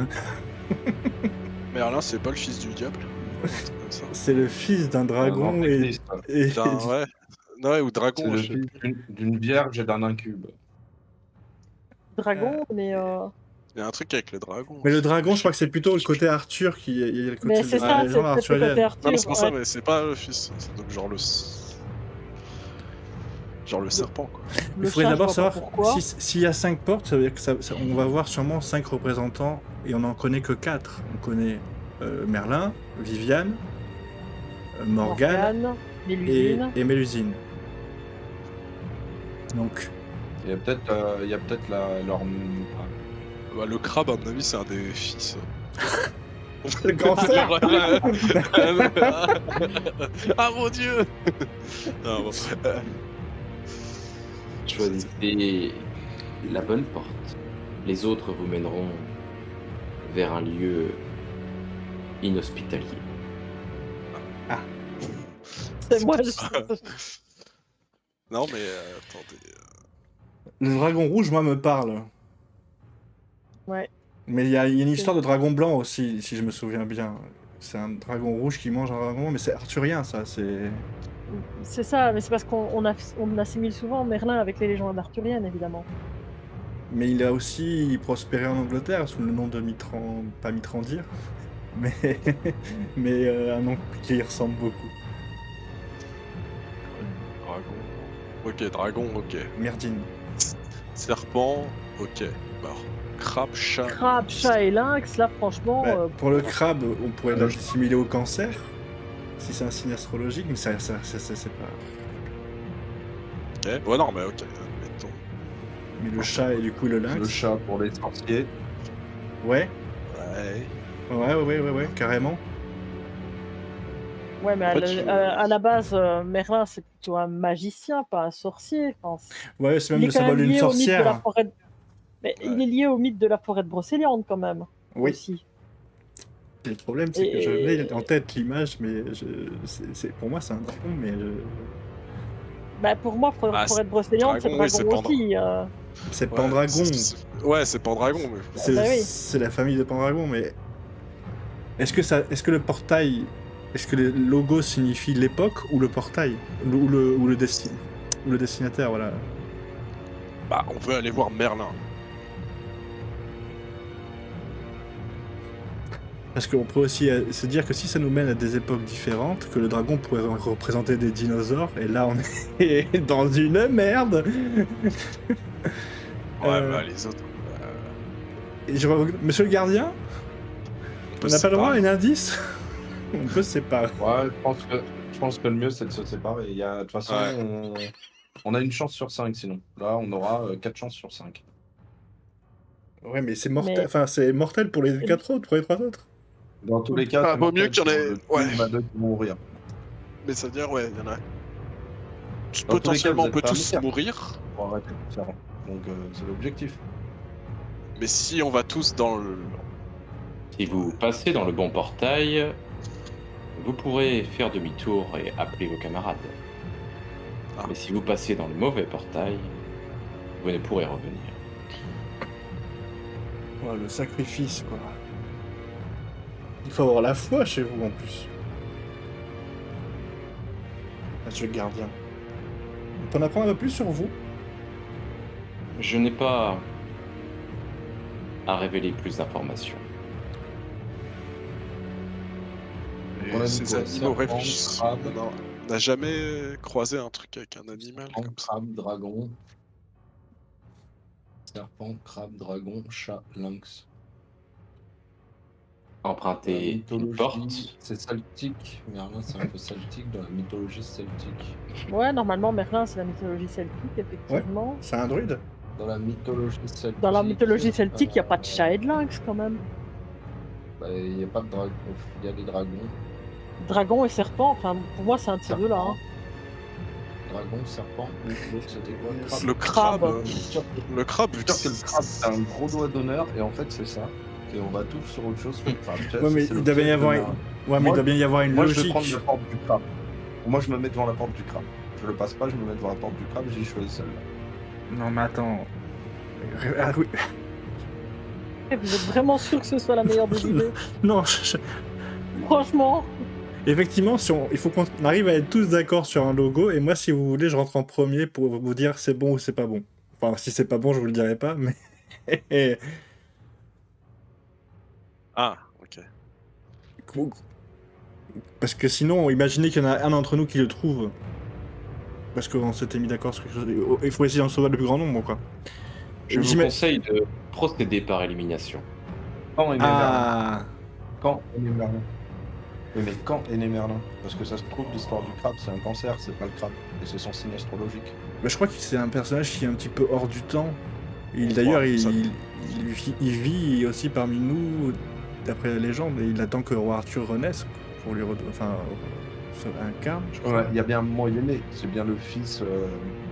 Speaker 4: Merlin, c'est pas le fils du diable? Un truc comme ça.
Speaker 2: C'est le fils d'un dragon
Speaker 5: Un
Speaker 2: et...
Speaker 5: antéchrist.
Speaker 2: et...
Speaker 4: Putain, ouais. Non, ouais, ou
Speaker 5: C'est
Speaker 4: dragon,
Speaker 5: le
Speaker 4: je sais
Speaker 5: fils
Speaker 4: plus.
Speaker 5: d'une vierge et d'un incube.
Speaker 3: Dragon, mais.
Speaker 4: Il y a un truc avec le dragon.
Speaker 2: Mais le
Speaker 4: aussi.
Speaker 2: dragon, je crois que c'est plutôt le côté Arthur qui... Il y a le côté
Speaker 3: Mais
Speaker 2: de
Speaker 3: c'est
Speaker 2: la
Speaker 3: ça, c'est
Speaker 2: légende
Speaker 3: peut-être le côté
Speaker 2: arthurienne.
Speaker 3: Arthur.
Speaker 4: Non, mais c'est pour ça,
Speaker 3: ouais.
Speaker 4: mais c'est pas le fils. C'est donc genre le. Genre le serpent, quoi.
Speaker 2: Il
Speaker 3: Le
Speaker 2: faudrait
Speaker 3: chat,
Speaker 2: d'abord
Speaker 3: je vois
Speaker 2: savoir
Speaker 3: pas pourquoi.
Speaker 2: s'il y a 5 portes, ça veut dire que on va voir sûrement 5 représentants et on n'en connaît que 4. On connaît Merlin, Viviane, Morgane
Speaker 3: Mélusine.
Speaker 2: et Mélusine. Donc,
Speaker 5: Il y a peut-être leur.
Speaker 4: Bah, le crabe, à mon avis, c'est un des fils.
Speaker 2: le cancer.
Speaker 4: Ah mon dieu. Non, bon.
Speaker 1: Choisissez la bonne porte. Les autres vous mèneront vers un lieu inhospitalier.
Speaker 3: C'est moi.
Speaker 4: Non, mais attendez.
Speaker 2: Le dragon rouge, moi, me parle.
Speaker 3: Ouais.
Speaker 2: Mais il y a une histoire de dragon blanc aussi, si je me souviens bien. C'est un dragon rouge qui mange un dragon, mais c'est arthurien, ça.
Speaker 3: C'est ça, mais c'est parce qu'on assimile souvent Merlin avec les légendes arthuriennes, évidemment.
Speaker 2: Mais il a aussi prospéré en Angleterre sous le nom de Mitran... Pas Mitrandir, mais, mais un nom qui y ressemble beaucoup.
Speaker 4: Dragon. Ok, dragon, ok.
Speaker 2: Merdine.
Speaker 4: Serpent, ok. Alors, crabe, chat.
Speaker 3: Crabe, chat et lynx, là, franchement.
Speaker 2: Bah, pour le crabe, on pourrait
Speaker 5: le-
Speaker 2: l'assimiler au cancer, si c'est un signe astrologique, mais ça c'est pas...
Speaker 4: Ok. Ouais, non, mais ok. Admettons.
Speaker 2: Mais le chat et du coup le lynx...
Speaker 5: Le chat pour les sorciers.
Speaker 2: Ouais,
Speaker 4: Ouais.
Speaker 2: ouais, carrément.
Speaker 3: Ouais, mais
Speaker 4: En fait,
Speaker 3: à la base, Merlin, c'est plutôt un magicien, pas un sorcier. Enfin,
Speaker 2: Ouais, c'est
Speaker 3: il
Speaker 2: même
Speaker 3: est
Speaker 2: le
Speaker 3: quand même
Speaker 2: symbole d'une
Speaker 3: lié au mythe de la
Speaker 2: sorcière.
Speaker 3: forêt. Mais il est lié au mythe de la forêt de Brocéliande, quand même.
Speaker 2: Oui.
Speaker 3: Aussi.
Speaker 2: Et le problème, c'est que je
Speaker 3: Et-
Speaker 2: l'ai en tête l'image, mais pour moi, c'est un dragon, mais
Speaker 3: Bah, pour moi,
Speaker 4: Ah,
Speaker 3: forêt de Brocéliande, c'est
Speaker 4: dragon, oui, c'est
Speaker 3: dragon aussi.
Speaker 2: c'est
Speaker 4: Ouais,
Speaker 2: Pendragon.
Speaker 4: Ouais, c'est Pendragon, mais.
Speaker 2: C'est
Speaker 3: Bah oui.
Speaker 2: c'est la famille de Pendragon, mais est-ce que le portail, est-ce que le logo signifie l'époque ou le portail ou le destinataire, voilà.
Speaker 4: Bah, on veut aller voir Merlin.
Speaker 2: Parce qu'on pourrait aussi se dire que si ça nous mène à des époques différentes, que le dragon pourrait représenter des dinosaures, et là on est dans une merde.
Speaker 4: Ouais, bah, les autres.
Speaker 2: Et Monsieur le gardien,
Speaker 4: peut
Speaker 2: on n'a
Speaker 4: se
Speaker 2: pas le droit à
Speaker 4: séparer.
Speaker 2: un indice. On peut se séparer.
Speaker 5: Ouais, je pense que le mieux c'est de se séparer. De toute façon,
Speaker 4: Ouais.
Speaker 5: on a une chance sur 5 sinon. Là, on aura 4 chances sur 5.
Speaker 2: Ouais, mais c'est mortel.
Speaker 3: Mais-
Speaker 2: Enfin, c'est mortel pour les 4 autres, pour les 3 autres.
Speaker 5: Dans tous les cas,
Speaker 4: Ah,
Speaker 5: c'est
Speaker 4: vaut mieux
Speaker 5: mortel,
Speaker 4: qu'il y en ait-
Speaker 5: sur le
Speaker 4: ouais.
Speaker 5: il y en a deux qui vont mourir.
Speaker 4: Mais ça veut dire, ouais, il y en a.
Speaker 5: cas,
Speaker 4: Potentiellement,
Speaker 5: vous
Speaker 4: on peut
Speaker 5: êtes pas
Speaker 4: tous
Speaker 5: mourir.
Speaker 4: mourir.
Speaker 5: Pour arrêter de faire. Donc, c'est l'objectif.
Speaker 4: Mais si on va tous dans le.
Speaker 1: Si vous passez dans le bon portail, vous pourrez faire demi-tour et appeler vos camarades.
Speaker 4: Ah.
Speaker 1: Mais si vous passez dans le mauvais portail, vous ne pourrez revenir.
Speaker 2: Ouais, le sacrifice, quoi. Il faut avoir la foi chez vous, en plus. Monsieur le gardien. On peut en apprendre un peu plus sur vous?
Speaker 1: Je n'ai pas à révéler plus d'informations.
Speaker 4: Et
Speaker 5: On a dit
Speaker 4: ces
Speaker 5: quoi,
Speaker 4: animaux
Speaker 5: serpent,
Speaker 4: réfléchissent.
Speaker 5: crabe.
Speaker 4: On n'a jamais croisé un truc avec un animal
Speaker 5: Serpent,
Speaker 4: comme ça.
Speaker 5: crabe, dragon. Serpent, crabe, dragon, chat, lynx. Dans la
Speaker 1: Emprunter une
Speaker 5: mythologie,
Speaker 1: porte.
Speaker 5: c'est celtique. Merlin, c'est un peu celtique dans la mythologie celtique.
Speaker 3: Ouais, normalement, Merlin, c'est la mythologie celtique, effectivement.
Speaker 2: C'est un druide.
Speaker 5: Dans la mythologie celtique.
Speaker 3: Dans la mythologie celtique, il n'y a pas de chat et de lynx, quand même.
Speaker 5: Il n'y a pas de dragon. Il y a des dragons.
Speaker 3: Dragon et serpent, enfin, pour moi, c'est un de ces deux-là. Hein.
Speaker 5: Dragon, serpent, l'autre c'était quoi? Crabe.
Speaker 4: Le crabe,
Speaker 3: Crabe.
Speaker 5: Je suis sûr que-
Speaker 4: le crabe,
Speaker 5: je suis sûr que le crabe c'est un gros doigt d'honneur et en fait c'est ça. Et on va tous sur autre chose que le crabe.
Speaker 2: Ouais, mais il doit bien y avoir, ouais, mais il doit bien y avoir une
Speaker 5: Moi je vais
Speaker 2: logique.
Speaker 5: prendre la porte du crabe. Moi je me mets devant la porte du crabe. Je le passe pas, je me mets devant la porte du crabe, j'ai choisi celle-là.
Speaker 2: Non, mais attends. Ah, oui.
Speaker 3: Et vous êtes vraiment sûr que ce soit la meilleure des idées?
Speaker 2: Non,
Speaker 3: Franchement,
Speaker 2: effectivement, il faut qu'on arrive à être tous d'accord sur un logo. Et moi, si vous voulez, je rentre en premier pour vous dire c'est bon ou c'est pas bon. Enfin, si c'est pas bon, je vous le dirai pas, mais.
Speaker 4: Ah, ok.
Speaker 2: Parce que sinon, imaginez qu'il y en a un d'entre nous qui le trouve. Parce qu'on s'était mis d'accord sur quelque chose. Il faut essayer d'en sauver le plus grand nombre, quoi.
Speaker 1: Je vous
Speaker 2: J'ima-
Speaker 1: conseille de procéder par élimination.
Speaker 5: Quand est né Merlin?
Speaker 2: Ah,
Speaker 5: Quand est né Merlin? Oui mais quand est né Merlin? Parce que ça se trouve l'histoire du crabe c'est un cancer, c'est pas le crabe. Et c'est son signe astrologique.
Speaker 2: bah, je crois que c'est un personnage qui est un petit peu hors du temps. Et
Speaker 4: On
Speaker 2: d'ailleurs,
Speaker 4: croit, ça.
Speaker 2: il vit aussi parmi nous, d'après la légende, et il attend que roi Arthur renaisse pour lui se incarne, je crois.
Speaker 5: Ouais, il y a bien un moment il est né, c'est bien le fils,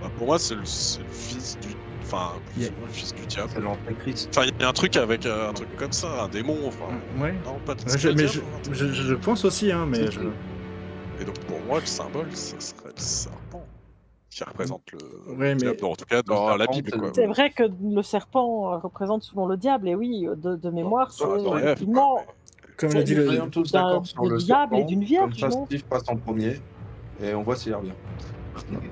Speaker 4: Bah, pour moi, c'est le fils du. Enfin, plus
Speaker 2: Yeah.
Speaker 4: ou moins le fils du diable.
Speaker 5: c'est l'antéchrist.
Speaker 4: Enfin, il y a un truc avec un truc comme ça, un démon, enfin.
Speaker 2: Ouais.
Speaker 4: Non, pas de
Speaker 2: Ouais,
Speaker 4: c'est pas
Speaker 2: mais
Speaker 4: le diable, un truc.
Speaker 2: je pense aussi, hein, mais
Speaker 5: C'est
Speaker 2: je...
Speaker 5: tout.
Speaker 4: Et donc, pour moi, le symbole, ça serait le serpent. Qui représente le
Speaker 2: Ouais, mais-
Speaker 4: diable, en tout cas dans la
Speaker 5: serpent,
Speaker 4: Bible,
Speaker 5: c'est
Speaker 4: quoi.
Speaker 5: le-
Speaker 3: c'est vrai que le serpent représente souvent le diable, et oui, de mémoire, c'est
Speaker 4: Dans rêve,
Speaker 3: effectivement
Speaker 2: Comme
Speaker 3: C'est
Speaker 2: l'a dit
Speaker 3: du-
Speaker 2: le...
Speaker 5: Soyons tous
Speaker 3: d'un-
Speaker 5: d'accord sur
Speaker 3: du
Speaker 5: le
Speaker 3: diable et
Speaker 5: serpent,
Speaker 3: d'une vierge,
Speaker 5: comme ça
Speaker 3: non
Speaker 5: Steve passe en premier, et on voit s'il revient.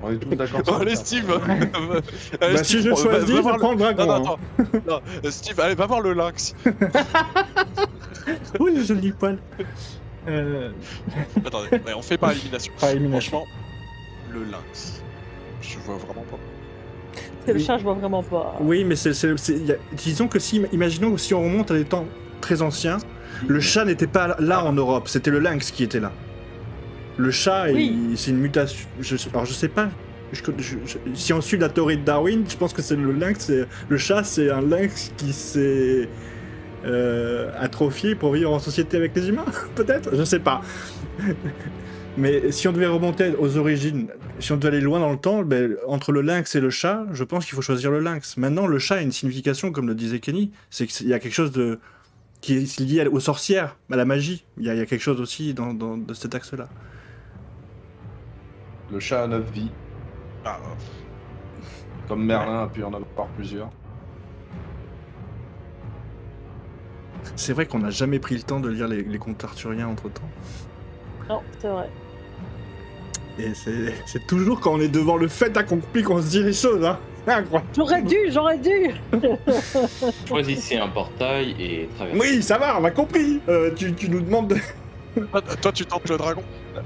Speaker 5: On est tous d'accord sur
Speaker 4: Oh,
Speaker 5: le
Speaker 4: allez,
Speaker 5: serpent.
Speaker 4: Steve Allez,
Speaker 2: Bah, si je
Speaker 4: va
Speaker 2: choisis, je
Speaker 4: voir
Speaker 2: prends le dragon.
Speaker 4: Non,
Speaker 2: hein.
Speaker 4: non, non, Steve, allez, va voir le lynx.
Speaker 2: Oh, le joli poil.
Speaker 4: Attendez, ouais, on fait par élimination.
Speaker 2: Par élimination.
Speaker 4: Franchement, le lynx, je vois vraiment pas.
Speaker 3: C'est le
Speaker 2: Oui.
Speaker 3: chat, je vois vraiment pas.
Speaker 2: Oui, mais disons que si, imaginons que si on remonte à des temps très anciens, le chat n'était pas là en Europe, c'était le lynx qui était là. Le chat,
Speaker 3: Oui.
Speaker 2: c'est une mutation. Alors je sais pas. Si on suit la théorie de Darwin, je pense que c'est le lynx. Le chat, c'est un lynx qui s'est atrophié pour vivre en société avec les humains, peut-être. Je sais pas. Mais si on devait remonter aux origines, si on devait aller loin dans le temps, ben, entre le lynx et le chat, je pense qu'il faut choisir le lynx. Maintenant, le chat a une signification, comme le disait Kenny, c'est qu'il y a quelque chose qui est lié aux sorcières, à la magie. Il y a quelque chose aussi de cet axe-là.
Speaker 5: Le chat a 9 vies,
Speaker 4: Ah,
Speaker 5: comme Merlin a pu en avoir plusieurs.
Speaker 2: C'est vrai qu'on n'a jamais pris le temps de lire les contes arthuriens entre-temps.
Speaker 3: Non, c'est vrai.
Speaker 2: Et c'est toujours quand on est devant le fait accompli qu'on se dit les choses, hein. Incroyable.
Speaker 3: J'aurais dû.
Speaker 1: Choisissez un portail et traversez.
Speaker 2: Oui, ça va, on a compris. Tu nous demandes de...
Speaker 4: toi, tu tentes le dragon.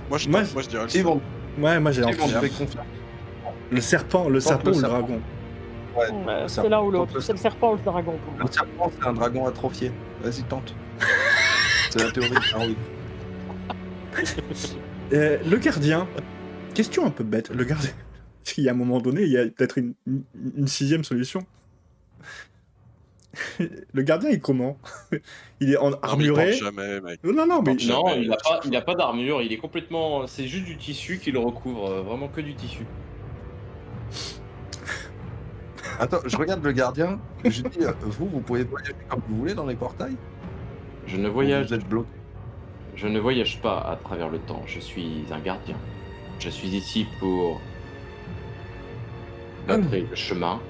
Speaker 4: Moi, je
Speaker 2: Moi,
Speaker 4: dirais le
Speaker 5: Steve, on,
Speaker 2: Ouais, moi j'ai
Speaker 5: Steve, on
Speaker 2: envie.
Speaker 5: te fait confiance.
Speaker 2: Le serpent ou le
Speaker 5: serpent.
Speaker 2: dragon.
Speaker 5: Ouais,
Speaker 3: Ouais,
Speaker 5: le
Speaker 3: c'est l'un ou l'autre.
Speaker 5: serpent.
Speaker 3: C'est le serpent ou le dragon pour moi.
Speaker 5: Le serpent, c'est un dragon atrophié. Vas-y, tente. C'est la théorie de Darwin.
Speaker 2: Le gardien. Question un peu bête. Le gardien. Il y a un moment donné, il y a peut-être une sixième solution. Le gardien est comment? Il est en
Speaker 4: Non, mais il porte
Speaker 2: armuré.
Speaker 4: jamais, mec.
Speaker 2: Non, mais
Speaker 4: Il
Speaker 1: Non,
Speaker 4: jamais,
Speaker 1: il a pas d'armure, il est complètement. C'est juste du tissu qui le recouvre, vraiment que du tissu.
Speaker 5: Attends, je regarde le gardien. Je dis, vous pouvez voyager comme vous voulez dans les portails.
Speaker 1: Je ne voyage,
Speaker 5: Vous êtes bloqué.
Speaker 1: je ne voyage pas à travers le temps. Je suis un gardien. Je suis ici pour montrer le chemin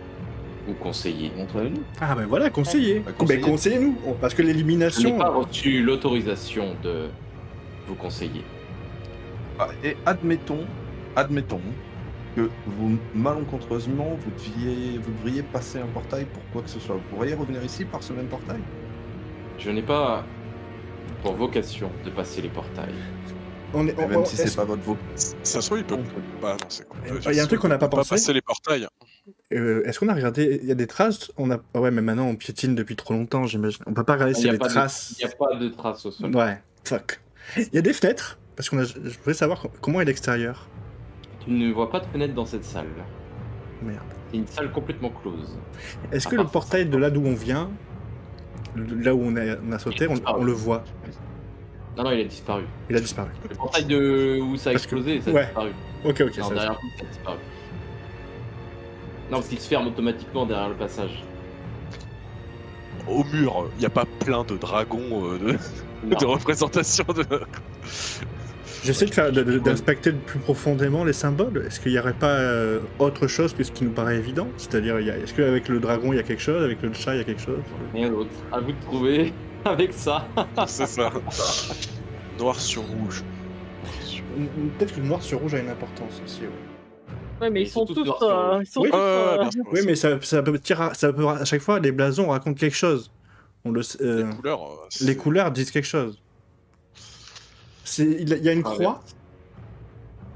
Speaker 1: ou conseiller.
Speaker 5: Montrez-nous.
Speaker 2: Ah ben voilà, conseiller.
Speaker 5: Bah, conseiller.
Speaker 2: Ben, conseillez-nous. Parce que
Speaker 1: Je n'ai
Speaker 2: l'élimination...
Speaker 1: pas reçu l'autorisation de vous conseiller.
Speaker 5: Ah, et admettons que vous, malencontreusement, vous devriez passer un portail pour quoi que ce soit. Vous pourriez revenir ici par ce même portail?
Speaker 1: Je n'ai pas pour vocation de passer les portails.
Speaker 2: On est,
Speaker 5: Et
Speaker 2: on-
Speaker 5: même
Speaker 2: on-
Speaker 5: si c'est
Speaker 2: est-ce-
Speaker 5: pas votre vote.
Speaker 4: Ça se trouve, il peut. Bah non, c'est con.
Speaker 2: Il y a un truc qu'on n'a pas pensé.
Speaker 4: passer les portails.
Speaker 2: Est-ce qu'on a regardé? Il y a des traces? Ah ouais, mais maintenant on piétine depuis trop longtemps, j'imagine. On peut pas regarder
Speaker 1: Il
Speaker 2: s'il
Speaker 1: n'y
Speaker 2: y
Speaker 1: a,
Speaker 2: a des
Speaker 1: pas de-
Speaker 2: traces.
Speaker 1: il y a pas de traces au sol.
Speaker 2: Ouais, fuck. Il y a des fenêtres, parce je voudrais savoir comment est l'extérieur.
Speaker 1: Tu ne vois pas de fenêtre dans cette salle.
Speaker 2: Merde.
Speaker 1: C'est une salle complètement close.
Speaker 2: Est-ce
Speaker 1: À
Speaker 2: que le
Speaker 1: part
Speaker 2: portail
Speaker 1: ça.
Speaker 2: de là d'où on vient, là où on a sauté, on le voit?
Speaker 1: Non, il a disparu.
Speaker 2: Il a disparu.
Speaker 1: Le portail de où ça a
Speaker 2: Parce que-
Speaker 1: explosé, ça a
Speaker 2: ouais.
Speaker 1: disparu.
Speaker 2: Ok,
Speaker 1: Non,
Speaker 2: ça.
Speaker 1: derrière vous, ça a disparu. Non, parce qu'il se ferme automatiquement derrière le passage.
Speaker 4: Au mur, il n'y a pas plein de dragons
Speaker 1: Non.
Speaker 4: de représentation de.
Speaker 2: J'essaie d'inspecter plus profondément les symboles. Est-ce qu'il n'y aurait pas autre chose que ce qui nous paraît évident? C'est-à-dire, est-ce qu'avec le dragon il y a quelque chose? Avec le chat il y a quelque chose?
Speaker 1: Rien d'autre. À vous de trouver avec ça.
Speaker 4: C'est ça. Noir sur rouge.
Speaker 2: Peut-être que le noir sur rouge a une importance aussi. Ouais.
Speaker 3: Ouais, mais
Speaker 1: Et
Speaker 3: ils sont
Speaker 1: surtout
Speaker 3: tous.
Speaker 1: noir sur rouge.
Speaker 3: Ils sont
Speaker 2: Oui.
Speaker 3: tous,
Speaker 4: bien sûr,
Speaker 2: Oui, mais ça peut à chaque fois les blasons racontent quelque chose.
Speaker 4: les couleurs.
Speaker 2: Les couleurs disent quelque chose. Il y a une croix.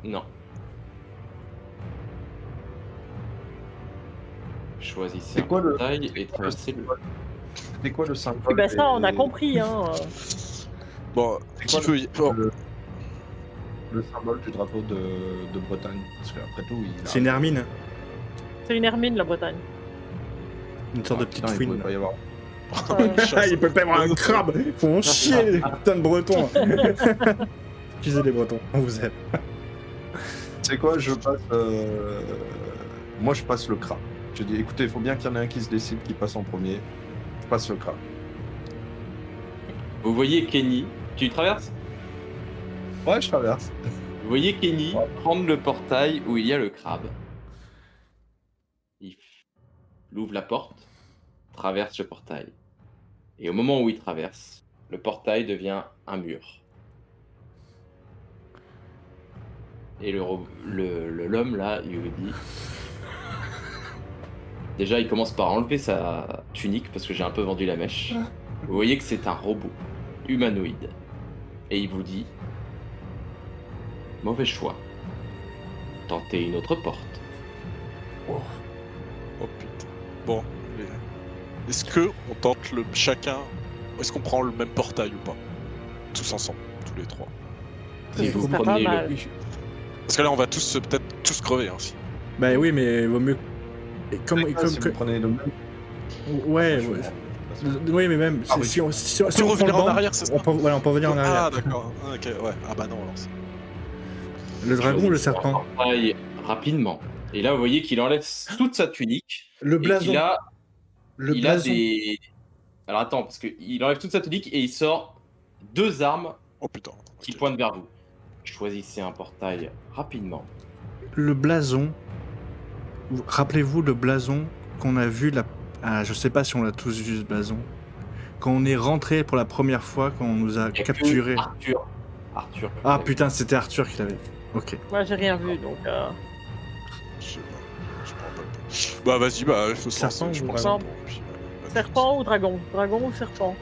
Speaker 1: Non. Choisissez
Speaker 5: C'est
Speaker 1: un
Speaker 5: quoi le-
Speaker 1: portail et traversez le.
Speaker 5: C'était quoi le symbole?
Speaker 3: Oui, bah ça, on a
Speaker 5: des-
Speaker 3: compris. Hein.
Speaker 4: Bon,
Speaker 5: C'est
Speaker 4: qui
Speaker 5: quoi
Speaker 4: peut. Bon,
Speaker 5: le symbole du drapeau de Bretagne? Parce qu'après tout, il a...
Speaker 2: C'est une hermine.
Speaker 3: C'est une hermine, la Bretagne.
Speaker 2: Une sorte de
Speaker 5: Ah,
Speaker 2: petite
Speaker 5: putain, il
Speaker 2: fouine.
Speaker 5: pouvait pas y avoir.
Speaker 2: Il peut pas y avoir un crabe. Ils font chier les putains de bretons. Excusez les bretons, on vous aime.
Speaker 5: C'est quoi, je passe... Moi, je passe le crabe. Je dis, écoutez, il faut bien qu'il y en ait un qui se décide, qui passe en premier. Je passe le crabe.
Speaker 1: Vous voyez Kenny. Tu traverses?
Speaker 5: Ouais, je traverse.
Speaker 1: Vous voyez Kenny prendre le portail où il y a le crabe. Il ouvre la porte, traverse le portail. Et au moment où il traverse, le portail devient un mur. Et l'homme là, il vous dit... Déjà, il commence par enlever sa tunique parce que j'ai un peu vendu la mèche. Vous voyez que c'est un robot humanoïde. Et il vous dit... Mauvais choix. Tentez une autre porte.
Speaker 4: Oh putain. Bon, est-ce que on tente chacun. Est-ce qu'on prend le même portail ou pas? Tous ensemble, tous les trois.
Speaker 1: Si
Speaker 3: Ce
Speaker 1: vous
Speaker 3: serait pas
Speaker 1: prenez
Speaker 3: mal.
Speaker 4: Parce que là, on va peut-être tous crever. Hein, si.
Speaker 2: Bah oui, mais vaut mieux. Et comme,
Speaker 5: Si vous prenez le même...
Speaker 2: ouais,
Speaker 5: je
Speaker 2: ouais.
Speaker 5: prends.
Speaker 2: Oui, mais même
Speaker 5: Ah oui.
Speaker 2: si on si
Speaker 4: On peut
Speaker 2: prend le
Speaker 4: revenir en
Speaker 2: banc,
Speaker 4: arrière, c'est ça?
Speaker 2: on peut revenir en arrière.
Speaker 4: Ah, d'accord. Ah, ok, ouais. Ah bah non, alors c'est.
Speaker 2: Le dragon ou le
Speaker 1: Choisissez un
Speaker 2: serpent?
Speaker 1: portail rapidement. Et là, vous voyez qu'il enlève toute sa tunique.
Speaker 2: Le
Speaker 1: Et
Speaker 2: blason.
Speaker 1: qu'il a,
Speaker 2: Le
Speaker 1: il a
Speaker 2: blason.
Speaker 1: des... Alors attends, parce qu'il enlève toute sa tunique et il sort 2 armes
Speaker 4: Oh putain.
Speaker 1: qui
Speaker 4: ok.
Speaker 1: pointent vers vous. Choisissez un portail rapidement.
Speaker 2: Le blason. Rappelez-vous le blason qu'on a vu la. Ah, je sais pas si on l'a tous vu ce blason. Quand on est rentré pour la première fois, quand on nous a
Speaker 1: Il y a que
Speaker 2: capturés.
Speaker 1: Arthur. Arthur.
Speaker 2: Ah putain, c'était Arthur qui l'avait. Ok.
Speaker 3: Moi, j'ai rien vu, donc.
Speaker 4: Je sais pas. Je prends pas le temps. Bah vas-y, bah il faut se
Speaker 2: Serpent
Speaker 4: lancer, je
Speaker 2: ou
Speaker 4: prends le
Speaker 3: dragon?
Speaker 4: serpent. Puis, vas-y.
Speaker 3: Serpent ou dragon? Dragon ou serpent?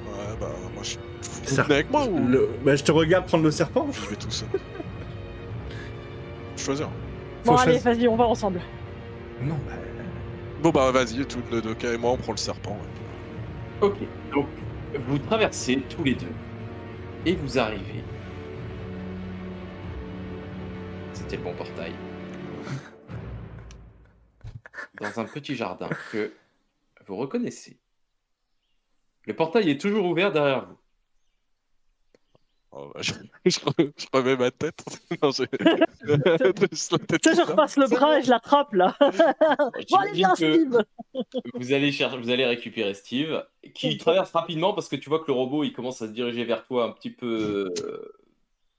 Speaker 4: Ouais, bah moi je. Vous
Speaker 2: Serpent.
Speaker 4: venez avec moi ou
Speaker 2: Bah, je te regarde prendre le serpent.
Speaker 4: je vais tout seul? Choisir.
Speaker 2: Faut
Speaker 3: Bon, allez,
Speaker 2: choisir.
Speaker 3: vas-y, on va ensemble.
Speaker 2: Non, bah.
Speaker 4: Bon bah vas-y, tout le Doka et moi on prend le serpent.
Speaker 1: Ok, donc vous traversez tous les deux. Et vous arrivez. C'était le bon portail. Dans un petit jardin que vous reconnaissez. Le portail est toujours ouvert derrière vous.
Speaker 4: Oh, bah, je remets ma tête. Non, j'ai. Juste la tête
Speaker 3: Tu sais, je
Speaker 4: qui
Speaker 3: repasse le bras et je l'attrape, là. Bon, allez, viens,
Speaker 1: J'imagine que
Speaker 3: Steve.
Speaker 1: vous allez récupérer Steve, qui traverse rapidement parce que tu vois que le robot il commence à se diriger vers toi un petit peu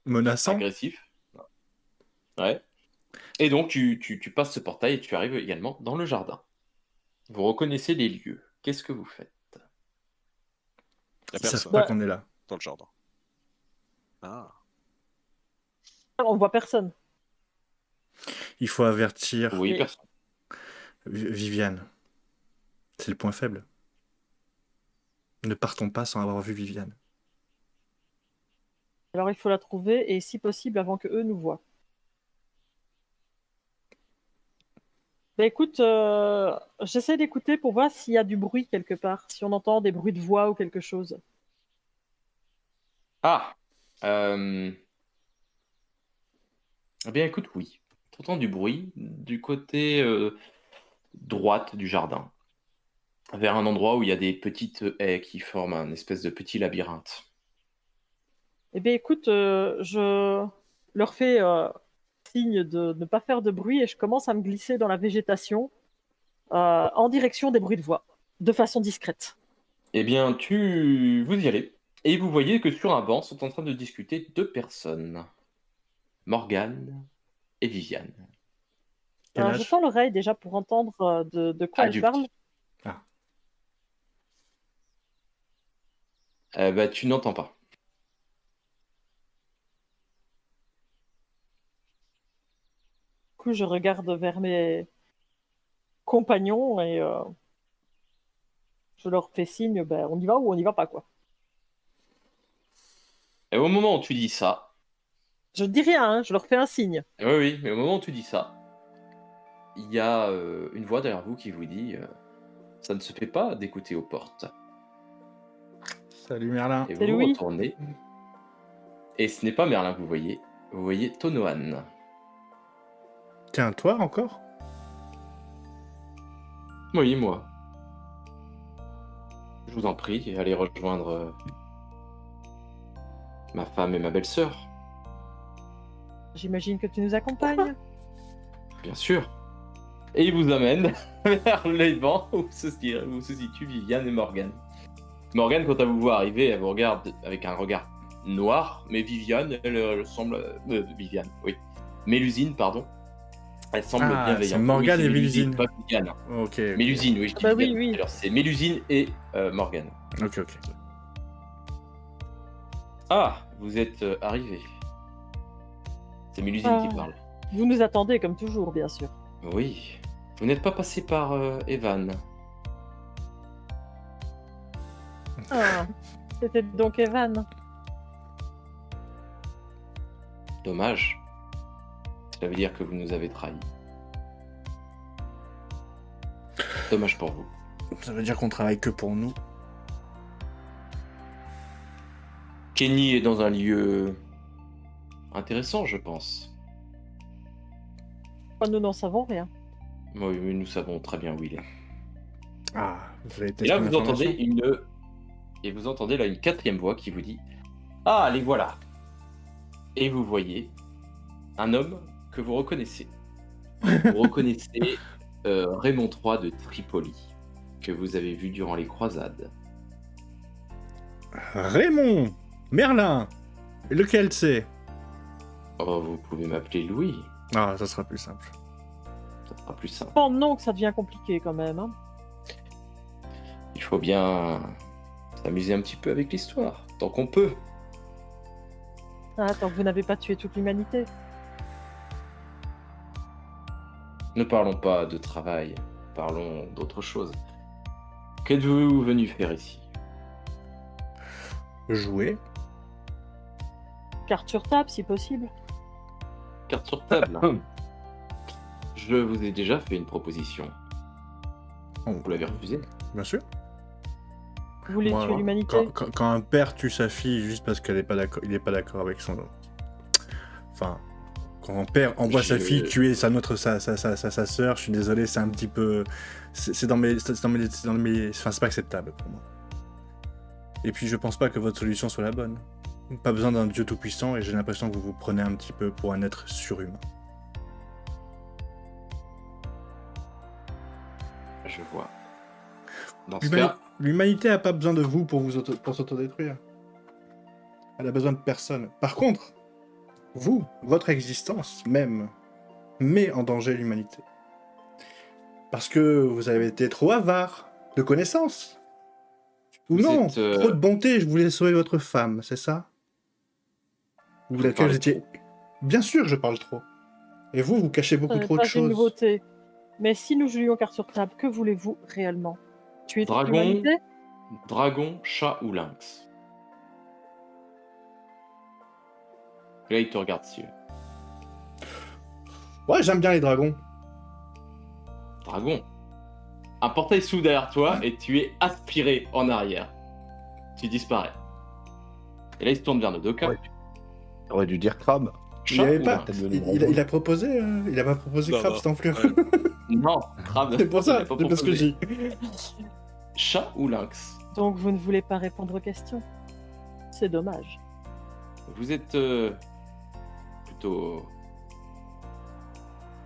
Speaker 2: Menaçant.
Speaker 1: agressif. Ouais. Et donc tu passes ce portail et tu arrives également dans le jardin. Vous reconnaissez les lieux. Qu'est-ce que vous faites?
Speaker 4: Y'a
Speaker 2: Ils savent
Speaker 4: personne
Speaker 2: pas
Speaker 3: Ouais.
Speaker 2: qu'on est là.
Speaker 4: dans le jardin. Ah.
Speaker 3: On voit personne.
Speaker 2: Il faut avertir
Speaker 1: Oui,
Speaker 3: Oui.
Speaker 1: personne.
Speaker 2: Viviane. C'est le point faible. Ne partons pas sans avoir vu Viviane.
Speaker 3: Alors il faut la trouver, et si possible, avant que eux nous voient. Bah écoute, j'essaie d'écouter pour voir s'il y a du bruit quelque part, si on entend des bruits de voix ou quelque chose.
Speaker 1: Ah euh, Eh bien, écoute, oui. Tu entends du bruit du côté droite du jardin, vers un endroit où il y a des petites haies qui forment un espèce de petit labyrinthe.
Speaker 3: Eh bien écoute, je leur fais signe de ne pas faire de bruit et je commence à me glisser dans la végétation en direction des bruits de voix, de façon discrète.
Speaker 1: Eh bien, vous y allez. Et vous voyez que sur un banc sont en train de discuter deux personnes. Morgane et Viviane.
Speaker 2: Quel
Speaker 3: Je
Speaker 2: âge?
Speaker 3: tends l'oreille déjà pour entendre de quoi elles parlent.
Speaker 1: Adultes.
Speaker 2: Ah.
Speaker 1: Bah, tu n'entends pas.
Speaker 3: Du coup, je regarde vers mes compagnons et je leur fais signe, ben, on y va ou on n'y va pas, quoi.
Speaker 1: Et au moment où tu dis ça,
Speaker 3: Je ne dis rien, hein, je leur fais un signe.
Speaker 1: oui, oui, mais au moment où tu dis ça, il y a une voix derrière vous qui vous dit ça ne se fait pas d'écouter aux portes.
Speaker 2: Salut Merlin.
Speaker 1: Et
Speaker 3: C'est
Speaker 1: vous vous
Speaker 3: Louis.
Speaker 1: retournez. Et ce n'est pas Merlin que vous voyez Tonohan.
Speaker 2: Tiens, toi encore?
Speaker 1: Oui, moi. Je vous en prie, allez rejoindre ma femme et ma belle-sœur,
Speaker 3: J'imagine que tu nous accompagnes.
Speaker 1: bien sûr. Et il vous amène vers les bancs où se situent Viviane et Morgane. Morgane, quand elle vous voit arriver, elle vous regarde avec un regard noir, mais Viviane, elle semble... Viviane, oui. Mélusine, pardon. Elle semble
Speaker 2: Ah, c'est
Speaker 1: bienveillante.
Speaker 2: Morgane
Speaker 1: Oui,
Speaker 2: et
Speaker 1: c'est Mélusine,
Speaker 2: Mélusine.
Speaker 1: pas Viviane.
Speaker 2: Ok.
Speaker 1: Mélusine, oui, je
Speaker 3: Ah
Speaker 1: dis
Speaker 3: bah
Speaker 1: Viviane
Speaker 3: oui, oui.
Speaker 1: tout à l'heure. C'est Mélusine et Morgane.
Speaker 2: Ok.
Speaker 1: Ah, vous êtes arrivé. C'est Mélusine qui
Speaker 3: Ah.
Speaker 1: parle.
Speaker 3: Vous nous attendez comme toujours, bien sûr.
Speaker 1: Oui. Vous n'êtes pas passé par Evan.
Speaker 3: Ah, c'était donc Evan.
Speaker 1: Dommage. Ça veut dire que vous nous avez trahis. Dommage pour vous.
Speaker 2: Ça veut dire qu'on travaille que pour nous.
Speaker 1: Kenny est dans un lieu intéressant, je pense.
Speaker 3: Nous n'en savons rien.
Speaker 1: Oui, mais nous savons très bien où il est.
Speaker 2: Ah, vous avez
Speaker 1: Et
Speaker 2: peut-être
Speaker 1: là,
Speaker 2: une
Speaker 1: vous entendez
Speaker 2: information.
Speaker 1: vous entendez là une quatrième voix qui vous dit Ah, les voilà. Et vous voyez un homme que vous reconnaissez. Vous reconnaissez Raymond III de Tripoli, que vous avez vu durant les croisades.
Speaker 2: Raymond! Merlin! Lequel c'est?
Speaker 1: Oh, vous pouvez m'appeler Louis,
Speaker 2: Ah, ça sera plus simple.
Speaker 1: ça sera plus simple.
Speaker 3: Oh non, que ça devient compliqué quand même. Hein.
Speaker 1: Il faut bien s'amuser un petit peu avec l'histoire, tant qu'on peut.
Speaker 3: Ah, tant que vous n'avez pas tué toute l'humanité.
Speaker 1: Ne parlons pas de travail, parlons d'autre chose. Qu'êtes-vous venu faire ici?
Speaker 2: Jouer?
Speaker 3: Carte sur table, si possible.
Speaker 1: Carte sur table. Je vous ai déjà fait une proposition. Vous l'avez refusée.
Speaker 2: Bien sûr.
Speaker 3: Vous voulez
Speaker 2: Moi,
Speaker 3: tuer l'humanité.
Speaker 2: quand un père tue sa fille juste parce qu'elle est pas d'accord, il est pas d'accord avec son. Enfin, quand un père envoie sa fille tuer sa sœur, je suis désolé, c'est un petit peu, c'est dans mes, enfin c'est pas acceptable pour moi. Et puis je pense pas que votre solution soit la bonne. Pas besoin d'un dieu tout puissant et j'ai l'impression que vous vous prenez un petit peu pour un être surhumain.
Speaker 1: Je vois. Dans ce cas,
Speaker 2: L'humanité a pas besoin de vous pour pour s'autodétruire. Elle a besoin de personne. Par contre, vous, votre existence même, met en danger l'humanité. Parce que vous avez été trop avare de connaissances. Ou
Speaker 1: Vous
Speaker 2: non,
Speaker 1: êtes,
Speaker 2: trop de bonté, je voulais sauver votre femme, c'est ça? Vous
Speaker 1: vous parlez
Speaker 2: étiez... Bien sûr, je parle trop. Et vous, vous cachez
Speaker 3: Ce
Speaker 2: beaucoup
Speaker 3: n'est
Speaker 2: trop de
Speaker 3: pas une
Speaker 2: choses.
Speaker 3: nouveauté. Mais si nous jouions carte sur table, que voulez-vous réellement? Tuer toute
Speaker 1: Dragon,
Speaker 3: l'humanité?
Speaker 1: dragon, chat ou lynx? Là, il te regarde dessus.
Speaker 2: Ouais, j'aime bien les dragons.
Speaker 1: Dragon. Un portail s'ouvre derrière toi et tu es aspiré en arrière. Tu disparais. Et là, il se tourne vers Nodoka.
Speaker 5: Ouais. T'aurais dû dire crabe.
Speaker 2: Il
Speaker 1: Chat
Speaker 2: avait
Speaker 1: ou
Speaker 2: pas.
Speaker 1: lynx?
Speaker 5: T'es devenu
Speaker 2: Il a proposé. Il a pas proposé
Speaker 4: Non,
Speaker 2: Crab,
Speaker 4: non.
Speaker 2: cette enflure.
Speaker 4: Ouais.
Speaker 1: Non, crabe.
Speaker 2: C'est pour
Speaker 1: il
Speaker 2: ça.
Speaker 1: a pas
Speaker 2: C'est parce que
Speaker 1: proposé.
Speaker 2: j'ai.
Speaker 1: Chat ou lynx?
Speaker 3: Donc vous ne voulez pas répondre aux questions. C'est dommage.
Speaker 1: Vous êtes plutôt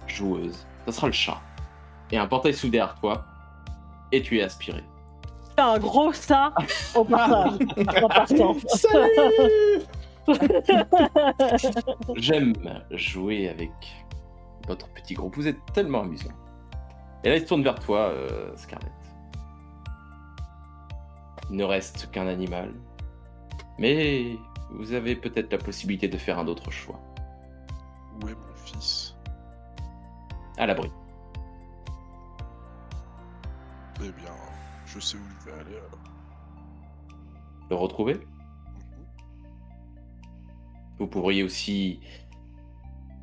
Speaker 1: joueuse. Ça sera le chat. Et un portail s'ouvre derrière toi et tu es aspiré.
Speaker 3: T'as un gros ça au passage. En passant.
Speaker 2: Salut.
Speaker 1: J'aime jouer avec votre petit groupe. Vous êtes tellement amusant. Et là, il se tourne vers toi, Scarlett. Il ne reste qu'un animal. Mais vous avez peut-être la possibilité de faire un autre choix.
Speaker 4: Où est mon fils?
Speaker 1: À l'abri.
Speaker 4: Eh bien, je sais où il va aller alors.
Speaker 1: Le retrouver.
Speaker 4: Mhm.
Speaker 1: Vous pourriez aussi,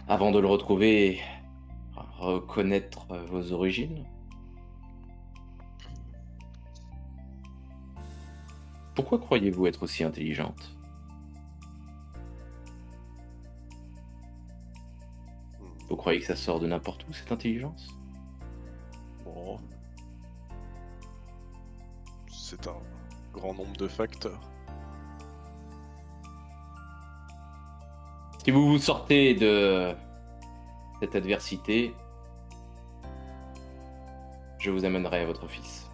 Speaker 1: avant de le retrouver, reconnaître vos origines. Pourquoi croyez-vous être aussi intelligente? Vous croyez que ça sort de n'importe où, cette intelligence?
Speaker 4: Bon. C'est un grand nombre de facteurs.
Speaker 1: Si vous vous sortez de cette adversité, je vous amènerai à votre fils.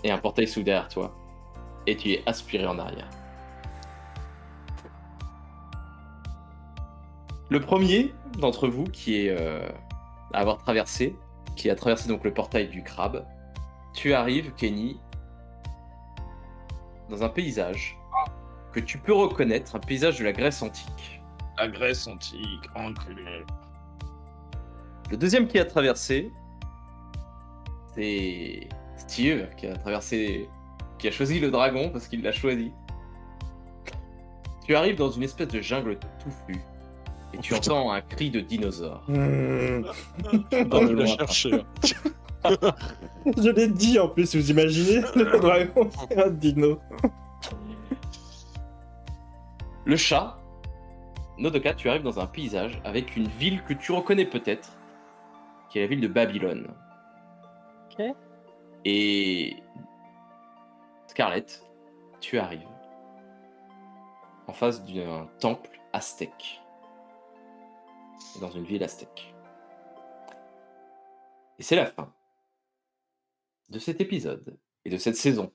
Speaker 1: Et un portail s'ouvre derrière toi, et tu es aspiré en arrière. Le premier d'entre vous qui est à avoir traversé, qui a traversé donc le portail du crabe, tu arrives, Kenny, dans un paysage que tu peux reconnaître, un paysage de la Grèce antique.
Speaker 6: La Grèce antique, enculé.
Speaker 1: Le deuxième qui a traversé, c'est Steve qui a traversé, qui a choisi le dragon parce qu'il l'a choisi. Tu arrives dans une espèce de jungle touffue et tu entends un cri de dinosaure.
Speaker 4: Ah, je l'ai cherché. Hein.
Speaker 2: Je l'ai dit en plus, vous imaginez le dragon, c'est un dino.
Speaker 1: Le chat, Nodoka, tu arrives dans un paysage avec une ville que tu reconnais peut-être, qui est la ville de Babylone.
Speaker 3: Ok.
Speaker 1: Et Scarlett, tu arrives en face d'un temple aztèque, dans une ville aztèque. Et c'est la fin de cet épisode et de cette saison